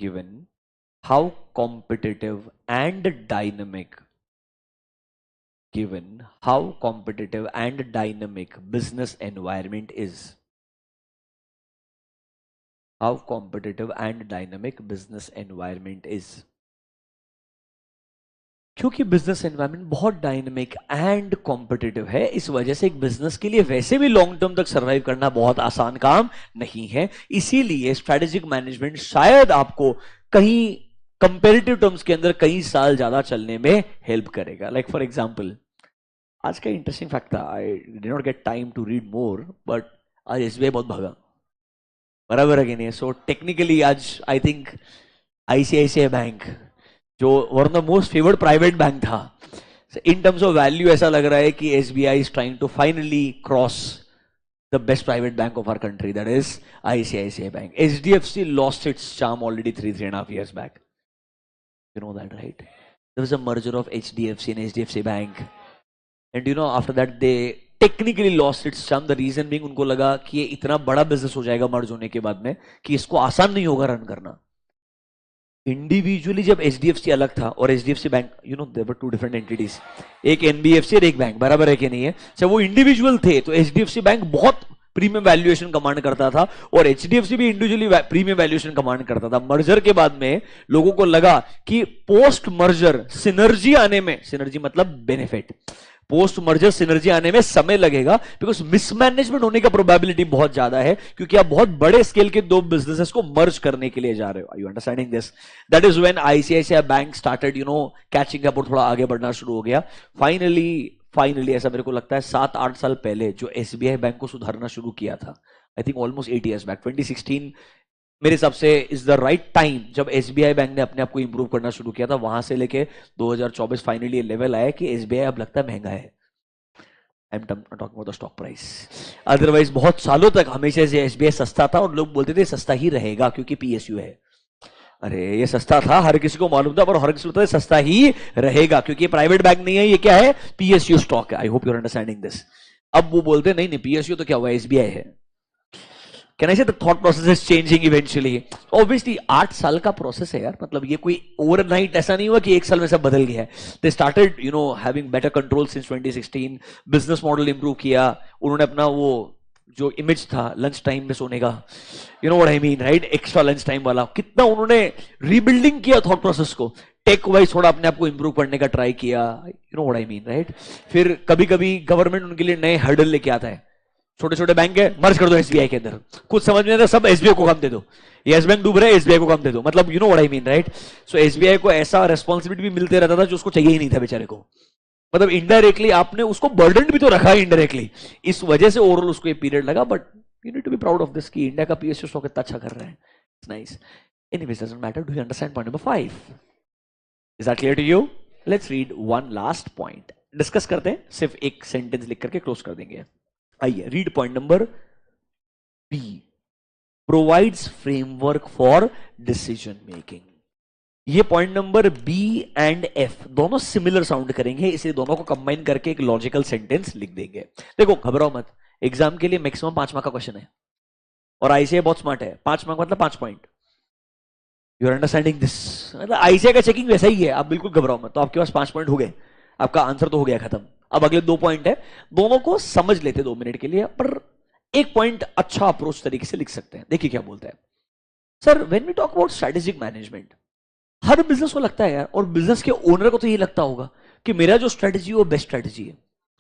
given how competitive and dynamic, given how competitive and dynamic business environment is, how competitive and dynamic business environment is। क्योंकि business environment बहुत dynamic and competitive है, इस वजह से एक business के लिए वैसे भी लॉन्ग टर्म तक सर्वाइव करना बहुत आसान काम नहीं है। इसीलिए स्ट्रेटेजिक मैनेजमेंट शायद आपको कहीं कंपेरेटिव टर्म्स के अंदर कई साल ज्यादा चलने में हेल्प करेगा। लाइक फॉर एग्जांपल, आज का इंटरेस्टिंग फैक्ट था, I did not get time to read more, but आज एसबीआई बहुत भागा, बराबर है कि नहीं? सो टेक्निकली आज आई थिंक आईसीआईसीआई बैंक, जो one of the most favoured private bank था, इन टर्म्स ऑफ वैल्यू ऐसा लग रहा है कि SBI is trying to finally cross the best private bank of our country, that is ICICI Bank. HDFC lost its charm already 3.5 years back. You know that, right? There was a merger of HDFC and HDFC Bank. And you know, after that they technically lost its charm. The reason being उनको लगा कि ये इतना बड़ा business हो जाएगा मर्ज होने के बाद में कि इसको आसान नहीं होगा रन करना। इंडिविजुअली जब एचडीएफसी अलग था और HDFC bank, you know there were two different entities, एक एनबीएफसी और एक बैंक, बराबर है कि नहीं है? जब वो इंडिविजुअल थे तो एचडीएफसी बैंक बहुत प्रीमियम वैल्यूएशन कमांड करता था और एचडीएफसी भी इंडिविजुअली प्रीमियम वैल्यूएशन कमांड करता था। मर्जर के बाद में लोगों को लगा कि पोस्ट मर्जर सिनर्जी आने में, सिनर्जी मतलब बेनिफिट, पोस्ट मर्जर सिनर्जी आने में समय लगेगा, बिकॉज मिसमैनेजमेंट होने का प्रोबेबिलिटी बहुत ज्यादा है, क्योंकि आप बहुत बड़े स्केल के दो बिजनेसेस को मर्ज करने के लिए जा रहे हो। Are you understanding this? That is when ICICI bank started you know catching up और थोड़ा आगे बढ़ना शुरू हो गया। फाइनली ऐसा मेरे को लगता है 7-8 साल पहले जो एसबीआई बैंक को सुधारना शुरू किया था, I think almost 8 years back, 2016 मेरे हिसाब से इज द राइट टाइम जब एसबीआई बैंक ने अपने आप को इंप्रूव करना शुरू किया था। वहां से लेके 2024 फाइनली ये लेवल आया कि एसबीआई अब लगता है महंगा है। आई am talking about the stock price. Otherwise बहुत सालों तक हमेशा से एसबीआई सस्ता था और लोग बोलते थे सस्ता ही रहेगा क्योंकि पीएसयू है। अरे ये सस्ता था, हर किसी को मालूम था, पर हर किसी को सस्ता ही रहेगा क्योंकि ये प्राइवेट बैंक नहीं है, ये क्या है? पीएसयू स्टॉक है। I hope you are understanding this. अब वो बोलते नहीं नहीं पीएसयू तो क्या हुआ, एसबीआई है। कैन आई से the thought process is changing eventually. Obviously 8 साल का प्रोसेस है यार, मतलब ये कोई ओवरनाइट ऐसा नहीं हुआ कि 1 साल में सब बदल गया है। They started you know having better control since 2016, business model improve किया उन्होंने, अपना वो जो इमेज था लंच टाइम में सोने का, you know what I mean right, extra lunch time वाला, कितना उन्होंने रीबिल्डिंग किया थॉट प्रोसेस को, टेक वाइज थोड़ा अपने आप को इंप्रूव करने का ट्राई किया, you know what I mean right. फिर कभी कभी गवर्नमेंट उनके लिए नए हर्डल लेके आता है, छोटे छोटे बैंक है मर्ज कर दो एसबीआई के अंदर, कुछ समझ में नहीं आता, सब एसबीआई को काम दे दो, यस बैंक डूब रहा है एसबीआई को काम दे दो, मतलब you know what I mean right. So SBI को ऐसा रेस्पॉन्सिबिलिटी भी मिलते रहता था जो उसको चाहिए ही नहीं था बेचारे को, मतलब इनडायरेक्टली आपने उसको बर्डन भी तो रखा है इनडायरेक्टली, इस वजह से ओवरऑल उसको ये पीरियड लगा। But you need to be proud of this कि इंडिया का पीएसयू स्टॉक इतना अच्छा कर रहा है। It's nice. Anyways doesn't matter. Do you understand point number 5? Is that clear to you? Let's read one last point, discuss करते हैं, सिर्फ एक सेंटेंस लिख करके क्लोज कर देंगे। आइए read point number B, provides framework for decision making. ये point number B and F दोनों सिमिलर साउंड करेंगे, इसे दोनों को कंबाइन करके एक लॉजिकल सेंटेंस लिख देंगे। देखो घबराओ मत, एग्जाम के लिए मैक्सिमम 5 मार्क का क्वेश्चन है और आईसीआई बहुत स्मार्ट है, 5 मार्क मतलब 5 point. You are understanding this? मतलब आईसीआई का चेकिंग वैसा ही है, आप बिल्कुल घबराओ मत। तो आपके पास 5 पॉइंट हो गए, आपका आंसर तो हो गया खत्म। अब अगले 2 पॉइंट है, दोनों को समझ लेते 2 मिनट के लिए, पर एक पॉइंट अच्छा अप्रोच तरीके से लिख सकते हैं। देखिए क्या बोलता है sir, when we talk about strategic management, हर बिजनेस को लगता है यार, और बिजनेस के ओनर को तो ये लगता होगा कि मेरा जो स्ट्रेटेजी वो बेस्ट स्ट्रेटेजी है।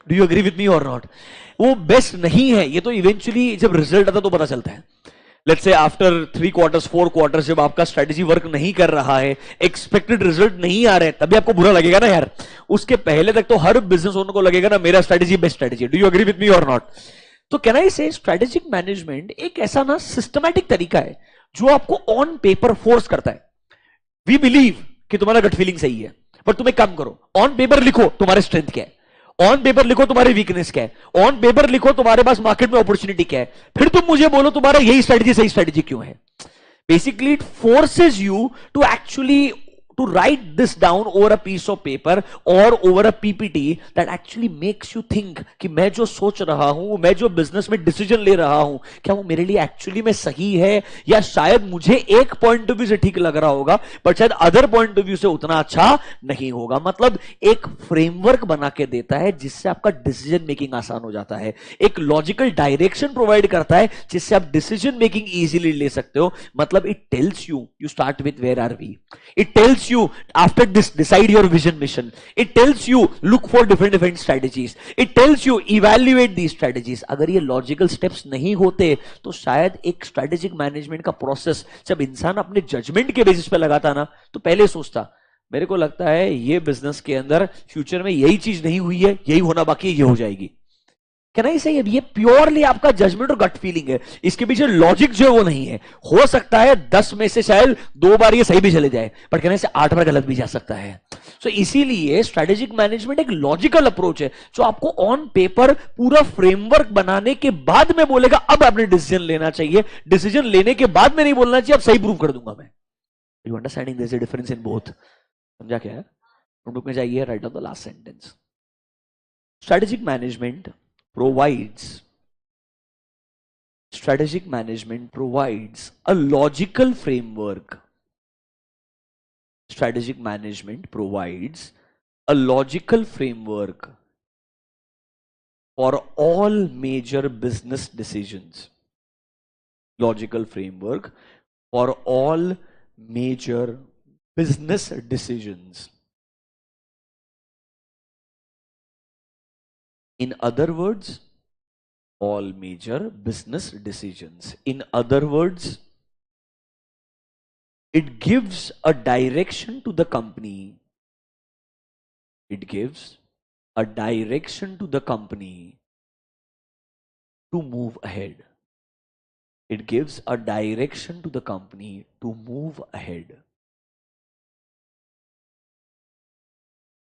Do you agree with me और नॉट? वो बेस्ट नहीं है, ये तो इवेंचुअली जब रिजल्ट आता तो पता चलता है। Let's say after 3 quarters 4 quarters जब आपका स्ट्रेटेजी वर्क नहीं कर रहा है, एक्सपेक्टेड रिजल्ट नहीं आ रहे, तभी आपको बुरा लगेगा ना यार। उसके पहले तक तो हर बिजनेस ओनर को लगेगा ना मेरा strategy best strategy. Do you agree with me और नॉट? तो कैन आई से स्ट्रेटेजिक मैनेजमेंट एक ऐसा ना सिस्टमैटिक तरीका है जो आपको ऑन पेपर फोर्स करता है। वी बिलीव कि तुम्हारा गट फीलिंग सही है, पर तुम एक काम करो, ऑन पेपर लिखो तुम्हारे स्ट्रेंथ क्या है, ऑन पेपर लिखो तुम्हारी वीकनेस क्या है, ऑन पेपर लिखो तुम्हारे पास मार्केट में अपॉर्चुनिटी क्या है, फिर तुम मुझे बोलो तुम्हारा यही स्ट्रेटजी सही स्ट्रेटजी क्यों है। Basically it forces you to actually to write this down over a piece of paper or over a PPT that actually makes you think कि मैं जो सोच रहा हूं, मैं जो बिजनेस में डिसीजन ले रहा हूं, क्या वो मेरे लिए एक्चुअली में सही है, या शायद मुझे एक पॉइंट ऑफ व्यू से ठीक लग रहा होगा बट शायद अदर पॉइंट ऑफ व्यू से उतना अच्छा नहीं होगा। मतलब एक फ्रेमवर्क बना के देता है जिससे आपका डिसीजन मेकिंग आसान हो जाता है, एक लॉजिकल डायरेक्शन प्रोवाइड करता है जिससे आप डिसीजन मेकिंग इजीली ले सकते हो। मतलब it tells you, you start with where are we, it tells you after this decide your vision mission, it tells you look for different strategies, it tells you evaluate these strategies। अगर ये logical steps नहीं होते तो शायद एक strategic management का process जब इंसान अपने जजमेंट के बेसिस पे लगाता ना तो पहले सोचता मेरे को लगता है ये बिजनेस के अंदर फ्यूचर में यही चीज नहीं हुई है, यही होना बाकी है, ये हो जाएगी। क्या नहीं सही है? ये प्योरली आपका जजमेंट और गट फीलिंग है, इसके पीछे लॉजिक जो है वो नहीं है। हो सकता है 10 में से शायद 2 बार ये सही भी चले जाए, पर कहने से 8 बार गलत भी जा सकता है। सो इसीलिए स्ट्रेटेजिक मैनेजमेंट एक लॉजिकल अप्रोच है जो आपको ऑन पेपर पूरा फ्रेमवर्क बनाने के बाद में बोलेगा अब आपने डिसीजन लेना चाहिए, डिसीजन लेने के बाद में नहीं बोलना चाहिए अब सही प्रूव कर दूंगा मैं। You understanding their is a difference in both? समझा क्या है? नोटबुक में जाइए, write down the last sentence. Strategic management provides a logical framework strategic management provides a logical framework for all major business decisions. Logical framework for all major business decisions. In other words, all major business decisions. In other words, it gives a direction to the company. It gives a direction to the company to move ahead. It gives a direction to the company to move ahead.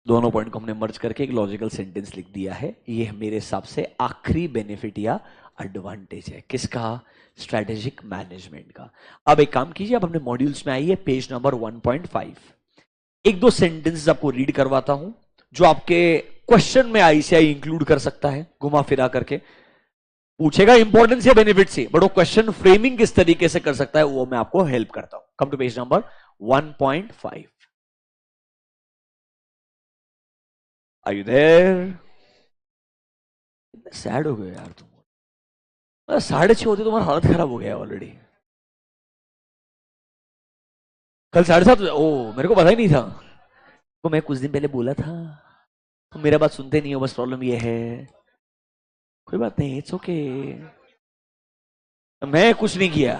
दोनों point को हमने मर्ज करके एक logical sentence लिख दिया है. ये मेरे हिसाब से आखिरी बेनिफिट या एडवांटेज है. किसका? स्ट्रेटेजिक मैनेजमेंट का. अब एक काम कीजिए, अब हमने मॉड्यूल्स में आई है पेज नंबर 1.5. एक दो सेंटेंसेस आपको रीड करवाता हूं जो आपके क्वेश्चन में आईसीआई इंक्लूड कर सकता है. घुमा फिरा करके पूछेगा इंपॉर्टेंस या बेनिफिट से, बट वो क्वेश्चन फ्रेमिंग किस तरीके से कर सकता है वो मैं आपको हेल्प करता हूं. Come to page number 1.5. Are you there? Sad हो गए यार तुम. 6:30 होते तुम्हारा हालत खराब हो गया ऑलरेडी. कल 7:30. ओ मेरे को पता ही नहीं था. तो मैं कुछ दिन पहले बोला था, तुम मेरा बात सुनते नहीं हो. बस प्रॉब्लम ये है. कोई बात नहीं, इट्स ओके. मैं कुछ नहीं किया.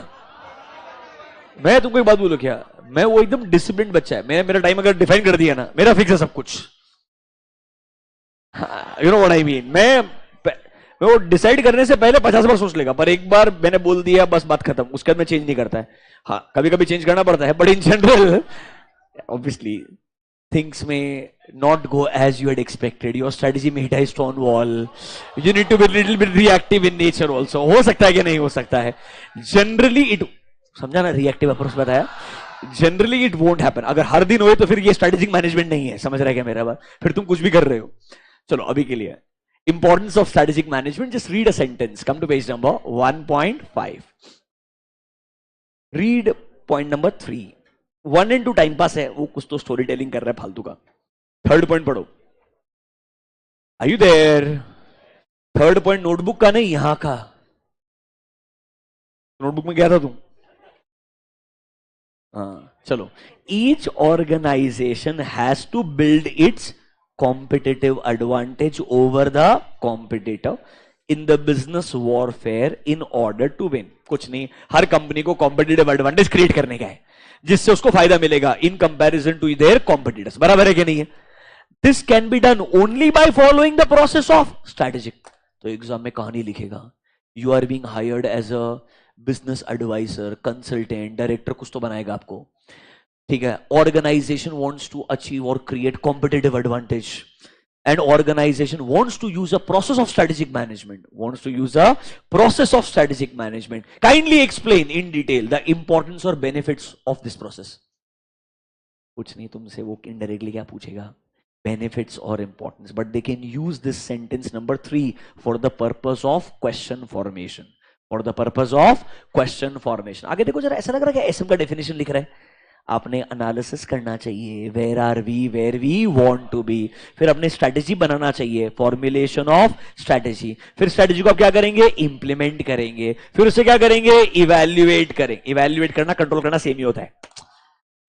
मैं तुमको एक बात बोलूं क्या, मैं वो एकदम डिसिप्लिन बच्चा है. मैं मेरा टाइम अगर डिफाइन कर दिया ना, मेरा फिक्स है सब कुछ. You know what I mean. मैं वो डिसाइड करने से पहले 50 बार सोच लेगा, पर एक बार मैंने बोल दिया बस बात खत्म. उसके बाद मैं चेंज नहीं करता है. हाँ, कभी कभी चेंज करना पड़ता है, but in general obviously things में not go as you had expected. Your strategy may hit a stone wall. You need to be little bit reactive in nature also. हो सकता है कि नहीं हो सकता है. Generally it, समझा ना, reactive approach बताया. Generally it won't happen. अगर हर दिन होए तो फिर ये strategic management नहीं है. समझ रहा है क्या मेरा बात? फिर तुम कुछ भी कर रहे हो. चलो अभी के लिए importance of strategic management. Just read a sentence. Come to page number 1.5. Read point number 3. 1 and 2 time pass है, वो कुछ तो स्टोरी टेलिंग कर रहा है फालतू का. थर्ड पॉइंट पढ़ो. Are you there? Third point notebook का नहीं, यहां का. नोटबुक में क्या था तुम? हाँ चलो. Each organisation has to build its competitive advantage over the competitor in the business warfare in order to win. कुछ नहीं, हर कंपनी को कॉम्पिटिटिव एडवांटेज क्रिएट करने का है जिससे उसको फायदा मिलेगा in comparison to their competitors. बराबर है कि नहीं है? This can be done only by following the process of strategic. तो एग्जाम में कहानी लिखेगा, you are being hired as a business adviser, consultant, director, कुछ तो बनाएगा आपको. ठीक है. ऑर्गेनाइजेशन वांट्स टू अचीव और create competitive advantage, and organization wants to use a process of strategic management. Kindly explain in detail the importance or benefits of this process. कुछ नहीं, तुमसे वो indirectly क्या पूछेगा? Benefits or importance. But they can use this sentence number 3 for the purpose of question formation. आगे देखो जरा, ऐसा लग रहा है कि SM का definition लिख रहा है. आपने एनालिसिस करना चाहिए, where are we, where we want to be. फिर अपने स्ट्रैटेजी बनाना चाहिए, फॉर्मुलेशन ऑफ स्ट्रैटेजी. फिर स्ट्रैटेजी को आप क्या करेंगे? इंप्लीमेंट करेंगे. फिर उसे क्या करेंगे? इवैल्यूएट करेंगे. इवैल्यूएट करना, कंट्रोल करना सेम ही होता है.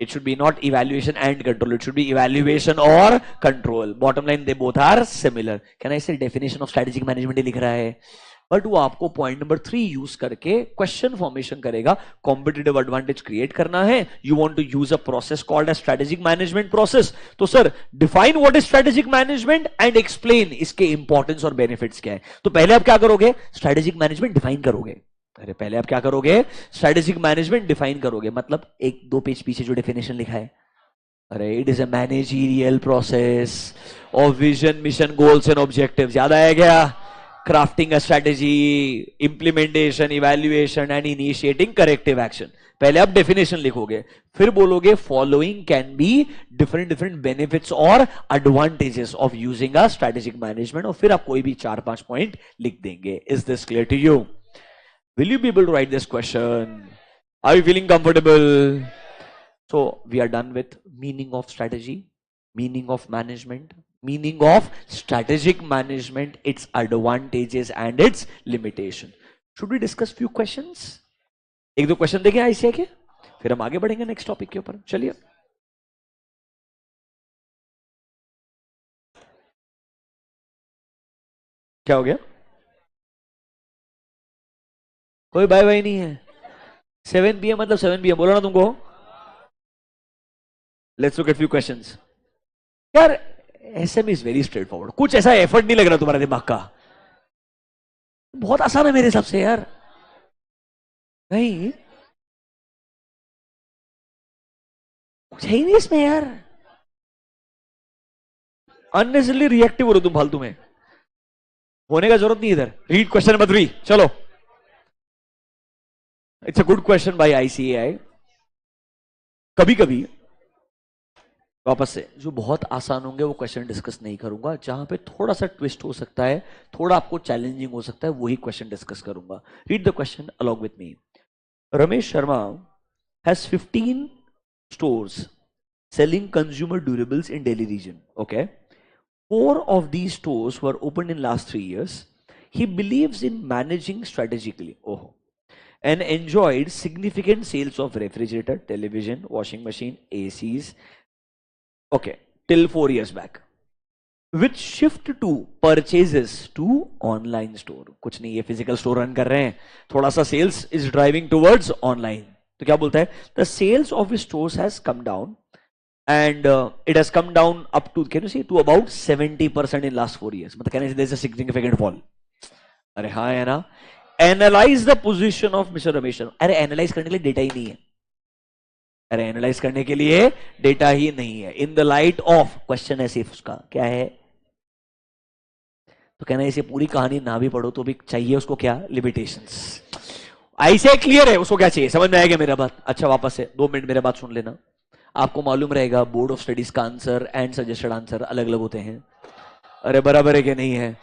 It should be not evaluation and control, it should be evaluation और control. Bottom line they both are similar. Can I say definition of strategic management ही लिख रहा है, बट वो आपको पॉइंट नंबर 3 यूज करके क्वेश्चन फॉर्मेशन करेगा. Competitive advantage create करना है, you want to use a process called as strategic management process. तो sir define what is strategic management and explain इसके इंपॉर्टेंस और बेनिफिट्स क्या है. तो पहले आप क्या करोगे? स्ट्रेटेजिक मैनेजमेंट डिफाइन करोगे. अरे पहले आप क्या करोगे? स्ट्रेटेजिक मैनेजमेंट डिफाइन करोगे. मतलब 1-2 पेज पीछे जो डेफिनेशन लिखा है, अरे it is a managerial process of vision, mission, goals and objectives. याद आया क्या? crafting a strategy, implementation, evaluation and initiating corrective action. पहले आप डेफिनेशन लिखोगे, फिर बोलोगे following can be different benefits और advantages of using a strategic management, और फिर आप कोई भी 4-5 पॉइंट लिख देंगे. Is this clear to you? Will you be able to write this question? Are you feeling comfortable? So we are done with meaning of strategy, meaning of management, meaning of strategic management, its advantages and its limitation. Should we discuss few questions? एक दो question देखें ICI के, फिर हम आगे बढ़ेंगे next topic के ऊपर. चलिए. क्या हो गया? कोई बाय बाय नहीं है. 7 PM मतलब 7 PM बोला ना तुमको. Let's look at few questions. यार SME is very straightforward. कुछ ऐसा एफर्ट नहीं लग रहा तुम्हारे दिमाग का. बहुत आसान है मेरे हिसाब से यार. नहीं कुछ है ही नहीं इसमें यार. अननेसेसरली रिएक्टिव हो रहे तुम फालतू में. होने का जरूरत नहीं इधर. Read question number 3. चलो. It's a good question by ICAI. कभी कभी वापस से जो बहुत आसान होंगे वो क्वेश्चन डिस्कस नहीं करूंगा. जहां पे थोड़ा सा ट्विस्ट हो सकता है, थोड़ा आपको चैलेंजिंग हो सकता है, वही क्वेश्चन डिस्कस करूंगा. Read the question along with me. Ramesh Sharma has 15 stores selling consumer durables in Delhi region. Okay. 4 of these stores were opened in last 3 years. He believes in managing strategically. Oh. And enjoyed significant sales of refrigerator, television, washing machine, ACs. Okay. Till 4 years back. Which shift to purchases to online store. कुछ नहीं, ये physical store run कर रहे हैं. थोड़ा सा sales is driving towards online. तो क्या बोलता है? The sales of his stores has come down and it has come down up to, can you see, to about 70% in last 4 years. मतलब कहने से there's a significant fall. अरे हाँ है ना. Analyze the position of Mr. Ramesh. अरे analyze करने के लिए डेटा ही नहीं है. अरे एनालाइज करने के लिए डेटा ही नहीं है. In the light of question है सिर्फ उसका क्या है. तो कहना इसे पूरी कहानी ना भी पढ़ो तो भी चाहिए उसको क्या, लिमिटेशंस. ऐसे क्लियर है उसको क्या चाहिए. समझ में आएगा मेरा बात. अच्छा वापस से 2 मिनट मेरे बात सुन लेना. आपको मालूम रहेगा बोर्ड ऑफ स्टडीज का आंसर एंड सजेस्टेड आंसर अलग अलग होते हैं. अरे बराबर है कि नहीं है.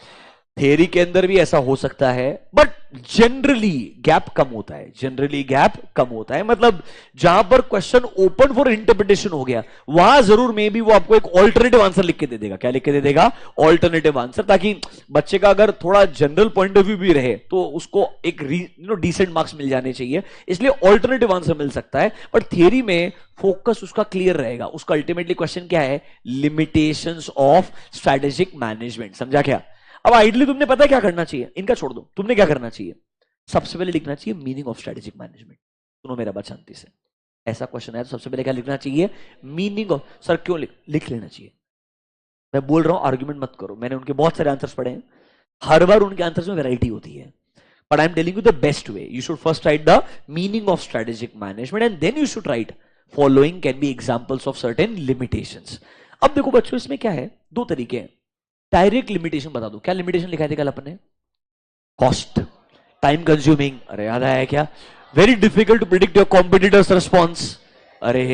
थ्योरी के अंदर भी ऐसा हो सकता है बट जनरली गैप कम होता है. जनरली गैप कम होता है मतलब जहां पर क्वेश्चन ओपन फॉर इंटरप्रिटेशन हो गया वहां जरूर मे बी वो आपको एक ऑल्टरनेटिव आंसर लिख के दे देगा. क्या लिख के दे देगा? Alternative answer. ताकि बच्चे का अगर थोड़ा जनरल पॉइंट ऑफ व्यू भी रहे तो उसको एक डिसेंट मार्क्स मिल जाने चाहिए. इसलिए ऑल्टरनेटिव आंसर मिल सकता है बट थियरी में फोकस उसका क्लियर रहेगा. उसका अल्टीमेटली क्वेश्चन क्या है? Limitations of strategic management. समझा क्या? अब आइडली तुमने पता है क्या करना चाहिए. इनका छोड़ दो. तुमने क्या करना चाहिए? सबसे पहले लिखना चाहिए मीनिंग ऑफ स्ट्रेटेजिक मैनेजमेंट. सुनो मेरा बात शांति से. ऐसा क्वेश्चन है तो सबसे पहले क्या लिखना चाहिए? Meaning of. सर क्यों लिख लेना चाहिए. मैं बोल रहा हूं आर्ग्यूमेंट मत करो. मैंने उनके बहुत सारे आंसर्स पढ़े हैं. हर बार उनके आंसर्स में वैरायटी होती है but I am telling you the best way. You should first write the meaning of strategic management and then you should write following can be examples of certain limitations. अब देखो बच्चों इसमें क्या है, 2 तरीके हैं. डायरेक्ट लिमिटेशन बता दो. क्या लिमिटेशन लिखा थे कल अपन ने? Cost, time consuming. अरे याद आया क्या? Very difficult to predict your competitors response. अरे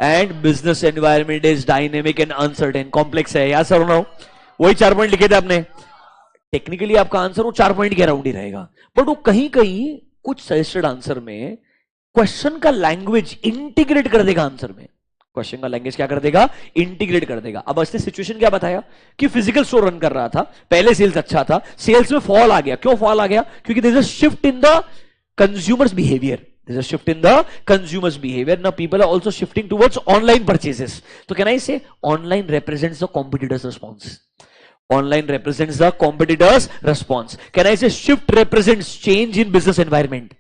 and business environment is dynamic and uncertain. Complex है यार सर. वही 4 पॉइंट लिखे थे आपने. टेक्निकली आपका आंसर वो 4 पॉइंट के अराउंड ही रहेगा बट वो कहीं कहीं कुछ सजेस्टेड आंसर में क्वेश्चन का लैंग्वेज इंटीग्रेट कर देगा आंसर में. क्वेश्चन का लैंग्वेज क्या कर देगा? इंटीग्रेट कर देगा. अब इसने सिचुएशन क्या बताया कि फिजिकल स्टोर रन कर रहा था, पहले सेल्स अच्छा था, सेल्स में फॉल आ गया. क्यों फॉल आ गया? क्योंकि there is a shift in the consumers behaviour. There's a shift in the consumer's behavior. Now people are also shifting towards online purchases. So can I say online represents the competitor's response? Online represents the competitor's response. Can I say shift represents change in business environment?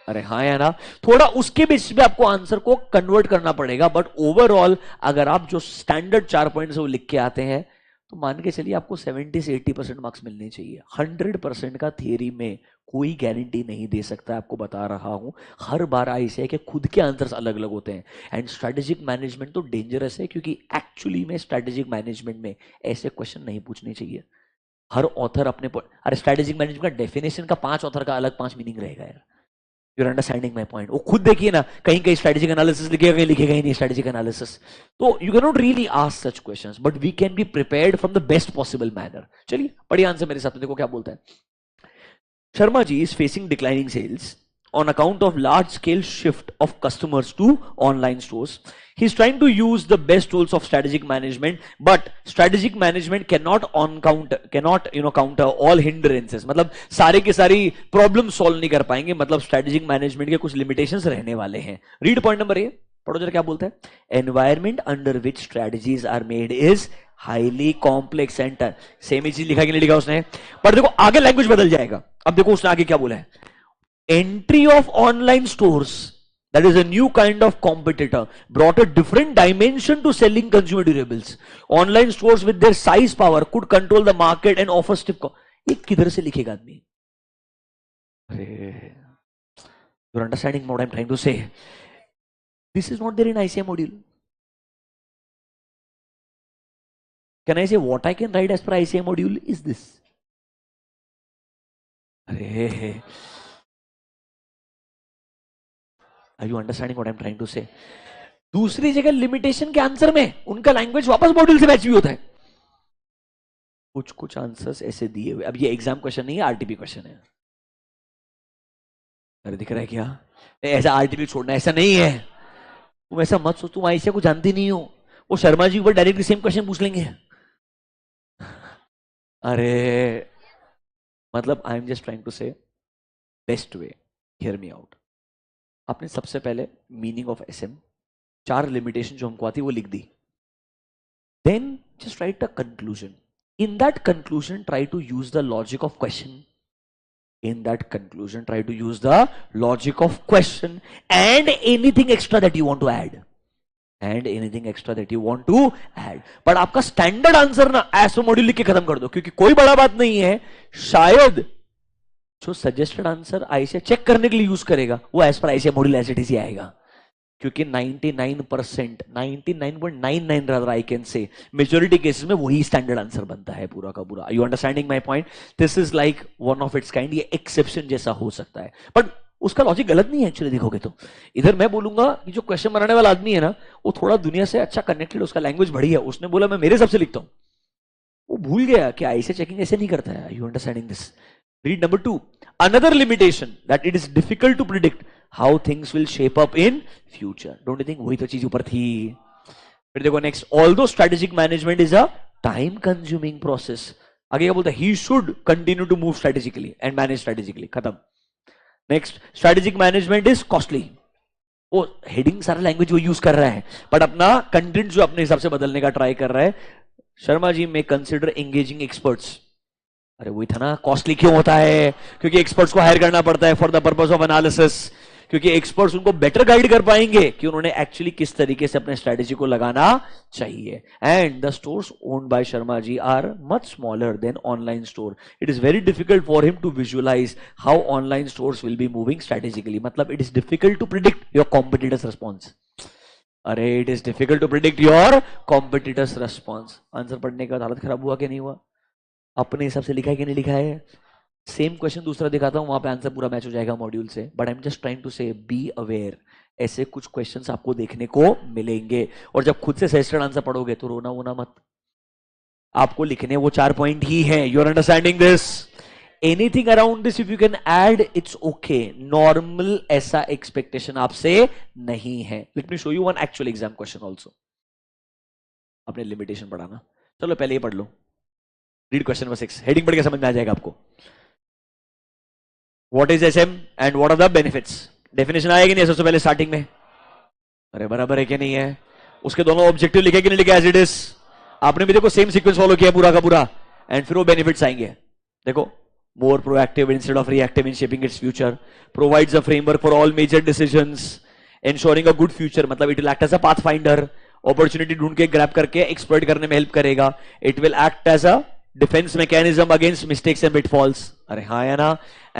अरे हाँ यार ना. थोड़ा उसके basis पे आपको answer को convert करना पड़ेगा बट ओवरऑल अगर आप जो स्टैंडर्ड 4 पॉइंट वो लिख के आते हैं तो मान के चलिए आपको 70 से 80% मार्क्स मिलने चाहिए. 100% का थियरी में कोई गारंटी नहीं दे सकता. आपको बता रहा हूं हर बार ऐसे है कि खुद के आंसर्स अलग अलग होते हैं. एंड स्ट्रेटेजिक मैनेजमेंट तो डेंजरस है क्योंकि एक्चुअली में स्ट्रेटेजिक मैनेजमेंट में ऐसे क्वेश्चन नहीं पूछने चाहिए. हर ऑथर अपने अरे स्ट्रेटेजिक मैनेजमेंट का डेफिनेशन का 5 ऑथर का अलग 5 मीनिंग रहेगा यार. You're understanding my point. वो खुद देखिए ना, कहीं कहीं स्ट्रेटेजिक एनालिसिस लिखेगा, कहीं लिखेगा ही नहीं स्ट्रेटेजिक एनालिसिस. तो you can not really ask such questions but we can be prepared from the best possible manner. चलिए पढ़िए आंसर मेरे साथ में. देखो क्या बोलता है. Sharma ji is facing declining sales on account of large scale shift of customers to online stores. He's trying to use the best tools of strategic management, but strategic management cannot counter all hindrances. मतलब सारे के सारी problem solve नहीं कर पाएंगे, मतलब strategic management के कुछ लिमिटेशंस रहने वाले हैं. रीड पॉइंट नंबर ए, पढ़ो जरा क्या बोलता है. Environment under which strategies are made is highly complex center. Same ही चीज लिखा कि नहीं लिखा उसने, पर देखो आगे लैंग्वेज बदल जाएगा. अब देखो उसने आगे क्या बोला है. Entry of online stores, that is a new kind of competitor, brought a different dimension to selling consumer durables. Online stores with their size power could control the market and offer stiff ये किधर से लिखेगा आदमी. अरे, you're understanding what I'm trying to say. This is not there in ICA module. Can I say what I can write as per ICA module is this? अरे, are you understanding what I'm trying to say? दूसरी जगह limitation के answer में उनका language वापस module से match भी होता है. कुछ कुछ आंसर्स ऐसे दिए हुए. अब ये एग्जाम क्वेश्चन नहीं है, आरटीपी क्वेश्चन है. अरे दिख रहा है क्या? ऐसा आरटीपी छोड़ना ऐसा नहीं है. तुम ऐसा मत सोच, तुम आईसीए को जानती नहीं हो. वो शर्मा जी ऊपर डायरेक्टली सेम क्वेश्चन पूछ लेंगे. अरे मतलब I am just trying to say best way, hear me out. आपने सबसे पहले मीनिंग ऑफ एसएम, 4 लिमिटेशन जो हमको आती वो लिख दी. Then just write a conclusion. In that conclusion try to use the logic of question. In that conclusion, try to use the logic of question and anything extra that you want to add. And anything extra that you want to add. But आपका standard answer ना as module लिख के खत्म कर दो, क्योंकि कोई बड़ा बात नहीं है. शायद जो सजेस्टेड आंसर आईसीए चेक करने के लिए यूज करेगा वो एज पर ICA module as it is आएगा. क्योंकि 99%, 99.99 rather I can say, majority cases में वही स्टैंडर्ड आंसर बनता है पूरा का पूरा. You understanding my point? This is like one of its kind. ये एक्सेप्शन जैसा हो सकता है, बट उसका लॉजिक गलत नहीं है एक्चुअली. देखोगे तो इधर मैं बोलूंगा कि जो क्वेश्चन बनाने वाला आदमी है ना, वो थोड़ा दुनिया से अच्छा कनेक्टेड, उसका लैंग्वेज बढ़ी है. उसने बोला मैं मेरे हिसाब से लिखता हूं, वो भूल गया कि ऐसे चेकिंग ऐसे नहीं करता है. You understanding this? Read number 2. Another limitation that it is difficult to predict how things will shape up in future. Don't you think वही तो चीज ऊपर थी? फिर देखो next. Although strategic management is a time consuming process. आगे क्या बोलता है? He should continue to move strategically and manage strategically. खत्म. Next. Strategic management is costly. वो हेडिंग सारा लैंग्वेज वो यूज कर रहा है, बट अपना कंटेंट जो अपने हिसाब से बदलने का ट्राई कर रहा है. शर्मा जी में कंसिडर एंगेजिंग एक्सपर्ट्स. अरे वही था ना, कॉस्टली क्यों होता है? क्योंकि एक्सपर्ट्स को हायर करना पड़ता है for the purpose of analysis. क्योंकि एक्सपर्ट्स उनको बेटर गाइड कर पाएंगे कि उन्होंने एक्चुअली किस तरीके से अपने स्ट्रेटेजी को लगाना चाहिए. And the stores owned by Sharma ji are much smaller than online store. It is very difficult for him to visualise how online stores will be moving strategically. मतलब it is difficult to predict your competitors response. अरे it is difficult to predict your competitors response. Answer पढ़ने के बाद हालत खराब हुआ कि नहीं हुआ? अपने हिसाब से लिखा है कि नहीं लिखा है? सेम क्वेश्चन दूसरा दिखाता हूं, वहां पे आंसर पूरा मैच हो जाएगा मॉड्यूल से. But I am just trying to say be aware. ऐसे कुछ क्वेश्चंस आपको देखने को मिलेंगे, और जब खुद से सजेस्टेड आंसर पढ़ोगे तो रोना वोना मत. आपको लिखने वो 4 पॉइंट ही हैं. You are understanding this? Anything around this if you can add it's okay. Normal ऐसा एक्सपेक्टेशन आपसे नहीं है. Let me show you one actual exam question also. अपने लिमिटेशन पढ़ाना. चलो पहले ये पढ़ लो. Read question number 6. हेडिंग पढ़ के समझ में आ जाएगा आपको. What is SM and what are the benefits. Definition आएगी नहीं सबसे पहले स्टार्टिंग में? अरे बराबर है कि नहीं है? उसके दोनों ऑब्जेक्टिव लिखे कि नहीं लिखे एज इट इज? आपने भी देखो सेम सीक्वेंस फॉलो किया पूरा का पूरा, एंड फिर वो बेनिफिट्स आएंगे. देखो, more proactive instead of reactive in shaping its future, provides a framework for all major decisions, ensuring a good future. मतलब it will act as a pathfinder, opportunity ढूंढ के grab करके exploit करने में help करेगा. It will act as a defense mechanism against mistakes and pitfalls. अरे हाँ है ना?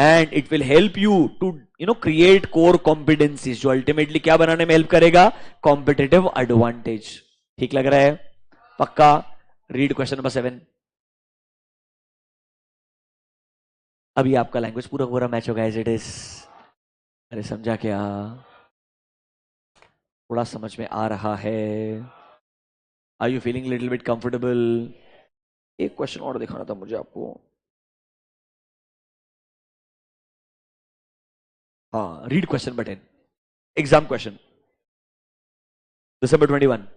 And it will help you to create core competencies, जो ultimately क्या बनाने में help करेगा? Competitive advantage. ठीक लग रहा है? पक्का? Read question number 7. अभी आपका लैंग्वेज पूरा पूरा मैच होगा एज इट इज. अरे समझा क्या? थोड़ा समझ में आ रहा है? Are you feeling little bit comfortable? एक क्वेश्चन और दिखाना था मुझे आपको. हाँ, read question button, exam question, December 21.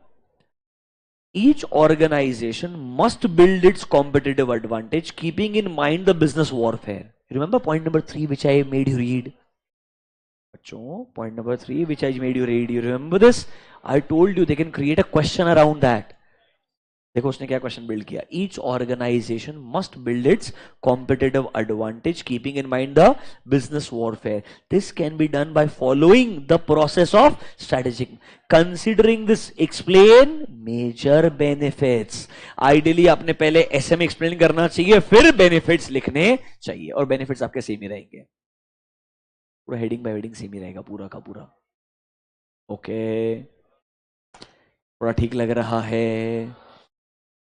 Each organization must build its competitive advantage, keeping in mind the business warfare. Remember point number 3, which I made you read? Point number 3, which I made you read. You remember this? I told you they can create a question around that. देखो उसने क्या question build किया. Each organization must build its competitive advantage, keeping in mind the business warfare. This can be done by following the process of strategic. Considering this, explain major benefits. Ideally आपने पहले SM explain करना चाहिए, फिर benefits लिखने चाहिए, और benefits आपके same ही रहेंगे. पूरा हेडिंग बाय हेडिंग सेम ही रहेगा पूरा का पूरा. ओके, पूरा ठीक लग रहा है.